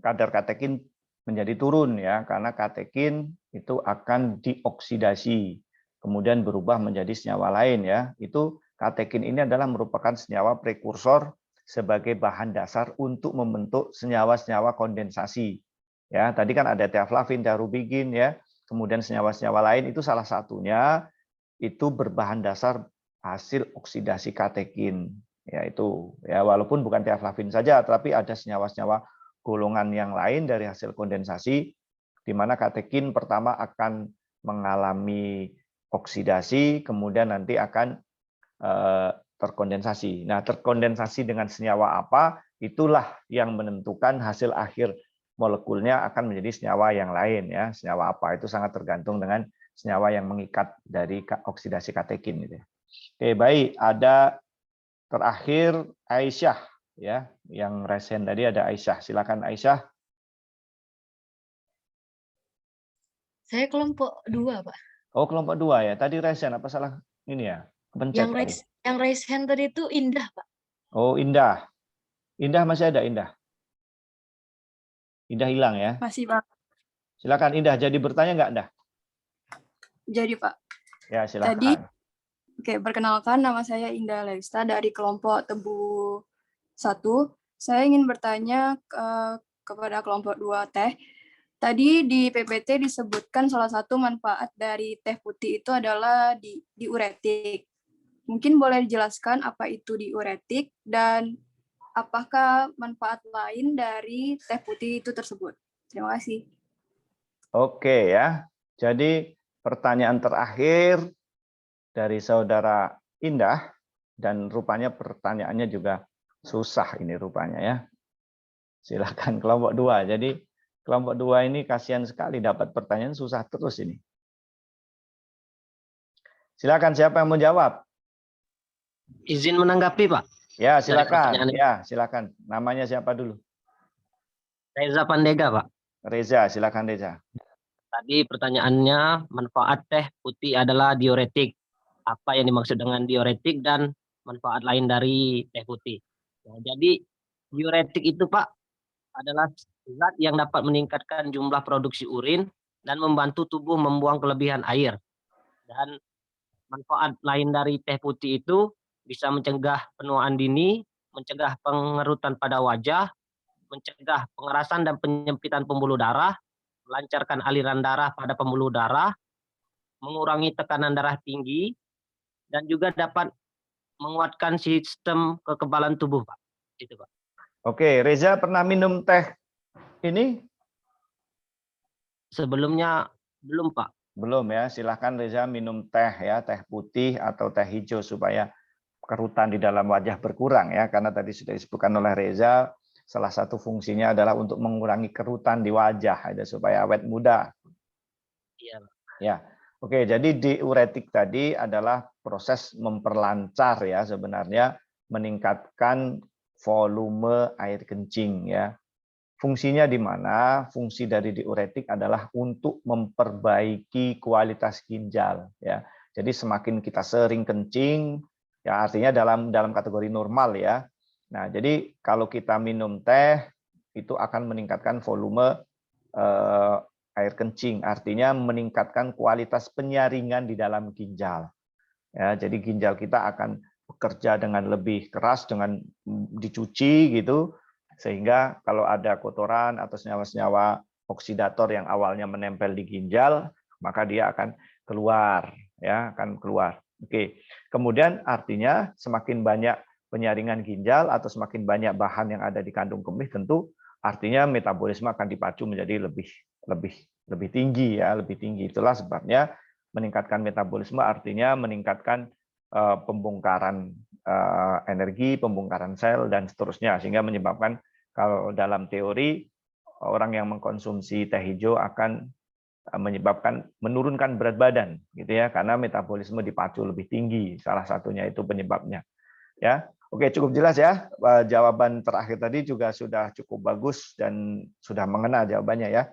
kadar katekin menjadi turun, ya? Karena katekin itu akan dioksidasi, kemudian berubah menjadi senyawa lain, ya. Itu katekin ini adalah merupakan senyawa prekursor sebagai bahan dasar untuk membentuk senyawa-senyawa kondensasi. Ya, tadi kan ada teaflavin, tearubigin, ya. Kemudian senyawa-senyawa lain itu salah satunya itu berbahan dasar hasil oksidasi katekin, yaitu ya walaupun bukan teaflavin saja, tapi ada senyawa-senyawa golongan yang lain dari hasil kondensasi, di mana katekin pertama akan mengalami oksidasi, kemudian nanti akan terkondensasi. Nah, terkondensasi dengan senyawa apa, itulah yang menentukan hasil akhir molekulnya akan menjadi senyawa yang lain, ya. Senyawa apa itu sangat tergantung dengan senyawa yang mengikat dari oksidasi katekin. Gitu. Oke, baik. Ada terakhir Aisyah, ya, yang resen tadi ada Aisyah. Silakan Aisyah. Saya kelompok 2, Pak. Oh, kelompok 2 ya. Tadi resen apa salah ini ya? Kepencet tadi. Yang raise hand tadi itu Indah, Pak. Oh, Indah. Indah masih ada, Indah. Indah hilang ya. Masih, Pak. Silakan Indah, jadi bertanya nggak, Indah? Jadi, Pak. Ya, silakan. Tadi, perkenalkan nama saya Indah Lelista dari kelompok Tebu 1. Saya ingin bertanya kepada kelompok 2 teh. Tadi di PPT disebutkan salah satu manfaat dari teh putih itu adalah diuretik. Mungkin boleh dijelaskan apa itu diuretik dan apakah manfaat lain dari teh putih itu tersebut? Terima kasih. Oke ya. Jadi pertanyaan terakhir dari saudara Indah, dan rupanya pertanyaannya juga susah ini rupanya ya. Silakan kelompok 2. Jadi kelompok 2 ini kasihan sekali dapat pertanyaan susah terus ini. Silakan siapa yang mau jawab? Izin menanggapi, Pak. Ya, silakan. Ya, silakan. Namanya siapa dulu? Reza Pandega, Pak. Reza, silakan Reza. Tadi pertanyaannya, manfaat teh putih adalah diuretik. Apa yang dimaksud dengan diuretik dan manfaat lain dari teh putih? Nah, jadi diuretik itu, Pak, adalah zat yang dapat meningkatkan jumlah produksi urin dan membantu tubuh membuang kelebihan air. Dan manfaat lain dari teh putih itu bisa mencegah penuaan dini, mencegah pengerutan pada wajah, mencegah pengerasan dan penyempitan pembuluh darah, melancarkan aliran darah pada pembuluh darah, mengurangi tekanan darah tinggi, dan juga dapat menguatkan sistem kekebalan tubuh, Pak. Gitu, Pak. Oke, Reza pernah minum teh ini? Sebelumnya belum, Pak. Belum ya, silahkan Reza minum teh ya, teh putih atau teh hijau supaya kerutan di dalam wajah berkurang ya, karena tadi sudah disebutkan oleh Reza, salah satu fungsinya adalah untuk mengurangi kerutan di wajah, ada supaya awet muda. Iya. Ya, oke. Jadi diuretik tadi adalah proses memperlancar ya, sebenarnya meningkatkan volume air kencing ya. Fungsinya di mana? Fungsi dari diuretik adalah untuk memperbaiki kualitas ginjal ya. Jadi semakin kita sering kencing, ya artinya dalam kategori normal ya. Nah, jadi kalau kita minum teh itu akan meningkatkan volume air kencing, artinya meningkatkan kualitas penyaringan di dalam ginjal. Ya, jadi ginjal kita akan bekerja dengan lebih keras dengan dicuci gitu, sehingga kalau ada kotoran atau senyawa-senyawa oksidator yang awalnya menempel di ginjal, maka dia akan keluar ya, akan keluar. Oke. Kemudian artinya semakin banyak penyaringan ginjal atau semakin banyak bahan yang ada di kandung kemih, tentu artinya metabolisme akan dipacu menjadi lebih tinggi ya, lebih tinggi. Itulah sebabnya meningkatkan metabolisme artinya meningkatkan pembongkaran energi, pembongkaran sel dan seterusnya, sehingga menyebabkan kalau dalam teori orang yang mengkonsumsi teh hijau akan menyebabkan menurunkan berat badan gitu ya, karena metabolisme dipacu lebih tinggi, salah satunya itu penyebabnya ya. Oke, cukup jelas ya. Jawaban terakhir tadi juga sudah cukup bagus dan sudah mengena jawabannya ya.